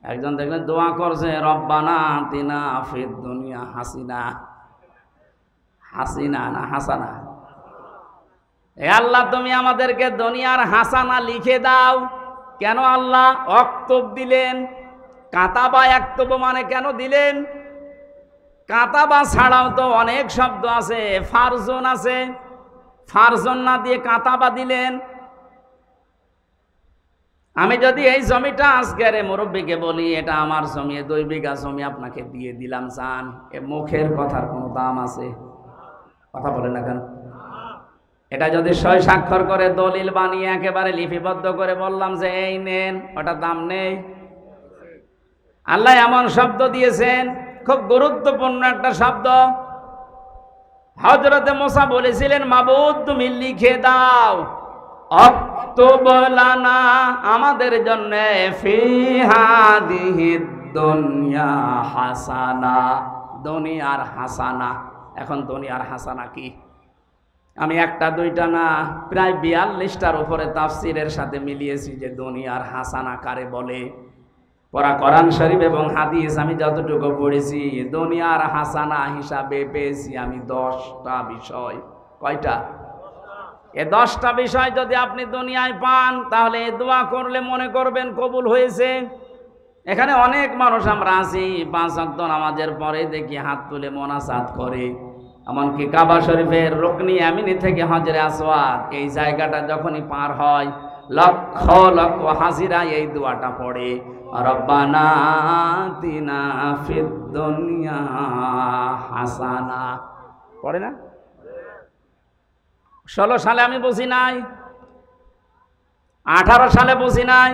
একজন দেখলেন দোয়া করছে, রব্বানা আতিনা ফিদ দুনিয়া হাসিনা। হাসিনা না হাসানা? হে আল্লাহ, তুমি আমাদেরকে দুনিয়ার হাসানা লিখে দাও। কেন আল্লাহ অক্তব দিলেন? কাতাবা একতব মানে কেন দিলেন? কাতাবা ছাড়াও তো অনেক শব্দ আছে, ফারজন আছে, ফারজন না দিয়ে কাতাবা দিলেন। আমি যদি এই জমিটা আজকের মুরব্বীকে বলি, এটা আমার জমি, 2 বিঘা জমি আপনাকে দিয়ে দিলাম, জান, এ মুখের কথার কোনো দাম আছে? কথা বলে না কেন? এটা যদি 6 স্বাক্ষর করে দলিল বানিয়ে একেবারে লিপিবদ্ধ করে বললাম যে এই নেন, ওটা দাম নেই। আল্লাহ এমন শব্দ দিয়েছেন, খুব গুরুত্বপূর্ণ একটা শব্দ। হযরতে মুসা বলেছিলেন, মাবুদ তুমি লিখে দাও, অক্তুব লানা আমাদের জন্য, ফি হাদিহিদ দুনিয়া হাসানা, দুনিয়ার হাসানা। এখন দুনিয়ার হাসানা কি? আমি 1টা 2টা না, প্রায় 42টার উপরে তাফসিরের সাথে মিলিয়েছি যে দুনিয়ার হাসানা কারে বলে। পড়া কোরআন শরীফ এবং হাদিস আমি যতটুকু পড়েছি, দুনিয়ার হাসানা হিসাবে পেয়েছি আমি 10টা বিষয়। কয়টা? এই 10টা বিষয় যদি আপনি দুনিয়ায় পান, তাহলে দোয়া করলে মনে করবেন কবুল হয়েছে। এখানে অনেক মানুষ আমরা আছি, 5 ওয়াক্ত নামাজের পরে দেখি হাত তুলে মোনাজাত করে, এমনকি কাবা শরীফের রুকনি ইয়ামিনি থেকে হজরে আসওয়াদ এই জায়গাটা যখনই পার হয় লক্ষ লক্ষ হাজিরা এই দোয়াটা পড়ে, রব্বানা আতিনা ফিদ দুনিয়া হাসানা, পড়ে না? 16 সালে আমি বুঝি নাই, 18 সালে বুঝি নাই,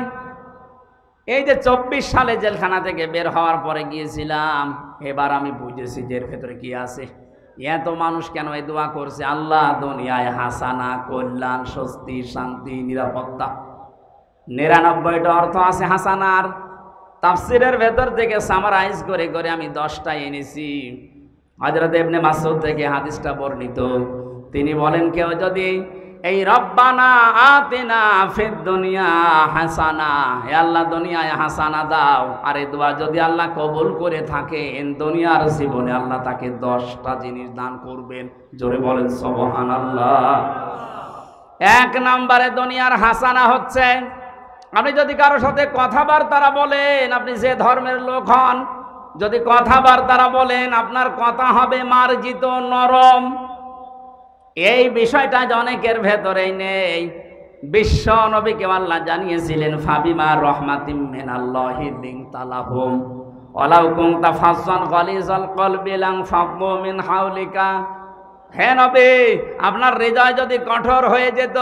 এই যে 24 সালে জেলখানা থেকে বের হওয়ার পরে গিয়েছিলাম, এবার আমি বুঝেছি যে এর ভেতরে কি আছে। এত মানুষ কেন এই দোয়া করছে, আল্লাহ দুনিয়ায় হাসানা, কল্যাণ, স্বস্তি, শান্তি, নিরাপত্তা। 99টা অর্থ আছে হাসানার। তাফসিরের ভেতর থেকে সামারাইজ করে করে আমি 10টা এনেছি। হযরত ইবনে মাসউদ থেকে হাদিসটা বর্ণিত, তিনি বলেন কেউ যদি এই রব্বানা আতিনা ফিদ দুনিয়া হাসানা, হে আল্লাহ দুনিয়ায় হাসানা দাও, আর এই দোয়া যদি আল্লাহ কবুল করে থাকেন দুনিয়ার জীবনে আল্লাহ তাকে 10টা জিনিস দান করবেন। জোরে বলেন সুবহানাল্লাহ। 1 নম্বরে দুনিয়ার হাসানা হচ্ছে, আপনি যদি কারোর সাথে কথাবার্তা বলেন, আপনি যে ধর্মের লোক হন, যদি কথাবার্তা বলেন আপনার কথা হবে মার্জিত, নরম। এই বিষয়টা অনেকের ভেতরেই নেই। বিশ্ব নবীকে আল্লাহ জানিয়েছিলেন ফাবিমা রহমাতিম মিনাল্লাহি লিনতা লাহুম ওয়ালাউ কুনতা ফাজ্জান গালিজাল কলবি লানফাদ্দু মিন হাওলিকা। হে নবী, আপনার হৃদয় যদি কঠোর হয়ে যেত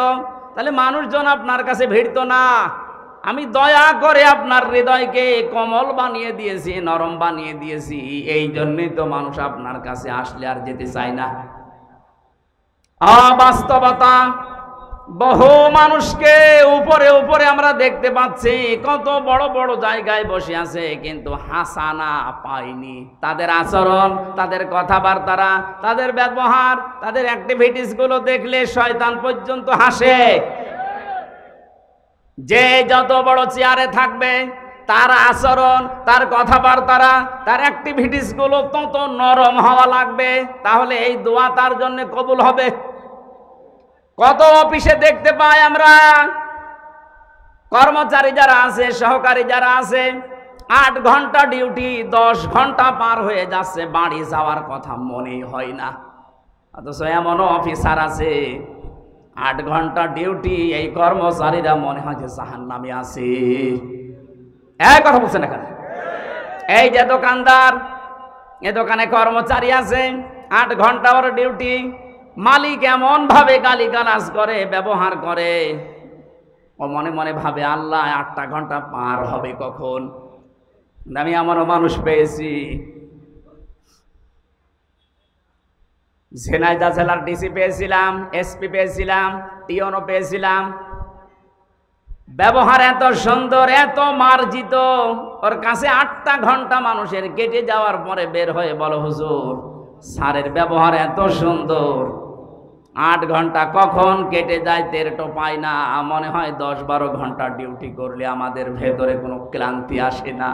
তাহলে মানুষজন আপনার কাছে ভিড়তো না। আমি দয়া করে আপনার হৃদয়কে কোমল বানিয়ে দিয়েছি, নরম বানিয়ে দিয়েছি, এই জন্যই তো মানুষ আপনার কাছে আসলে আর যেতে চায় না। অবাস্তবতা, বহু মানুষকে উপরে উপরে আমরা দেখতে পাচ্ছি, কত বড় বড় জায়গায় বসে আছে, কিন্তু হাসানা পায়নি। তাদের আচরণ, তাদের কথাবার্তা, তাদের ব্যবহার, তাদের অ্যাক্টিভিটিস গুলো দেখলে শয়তান পর্যন্ত হাসে। যে যত বড় চেয়ারে থাকবে তার আচরণ, তার কথাবার্তা, তার অ্যাক্টিভিটিস গুলো তত নরম হওয়া লাগবে, তাহলে এই দোয়া তার জন্য কবুল হবে। কত অফিসে দেখতে পাই আমরা, কর্মচারী যারা আছে, সহকারী যারা আছে, 8 ঘন্টা ডিউটি, 10 ঘন্টা পার হয়ে যাচ্ছে, বাড়ি যাওয়ার কথা মনেই হয় না। অথচ এমনও অফিসার আছে 8 ঘন্টা ডিউটি, এই কর্মচারীরা মনে হয় যে জাহান্নামে আছে। এই কথা বলছেন এখানে। এই যে দোকানদার, এ দোকানে কর্মচারী আছে, 8 ঘন্টা ওর ডিউটি, মালিক এমন ভাবে গালিগালাজ করে, ব্যবহার করে, ও মনে মনে ভাবে আল্লাহ 8টা ঘন্টা পার হবে কখন। আমি আমারও মানুষ পেয়েছি, ঝিনাইদহ জেলার ডিসি পেয়েছিলাম, এসপি পেয়েছিলাম, টিওনও পেয়েছিলাম। ব্যবহার এত সুন্দর, এত মার্জিত, ওর কাছে 8টা ঘন্টা মানুষের কেটে যাওয়ার পরে বের হয়ে বলো হুজুর স্যারের ব্যবহার এত সুন্দর, 8 ঘন্টা কখন কেটে যায় টের তো পাই না। মনে হয় 10-12 ঘন্টা ডিউটি করলে আমাদের ভেতরে কোনো ক্লান্তি আসে না।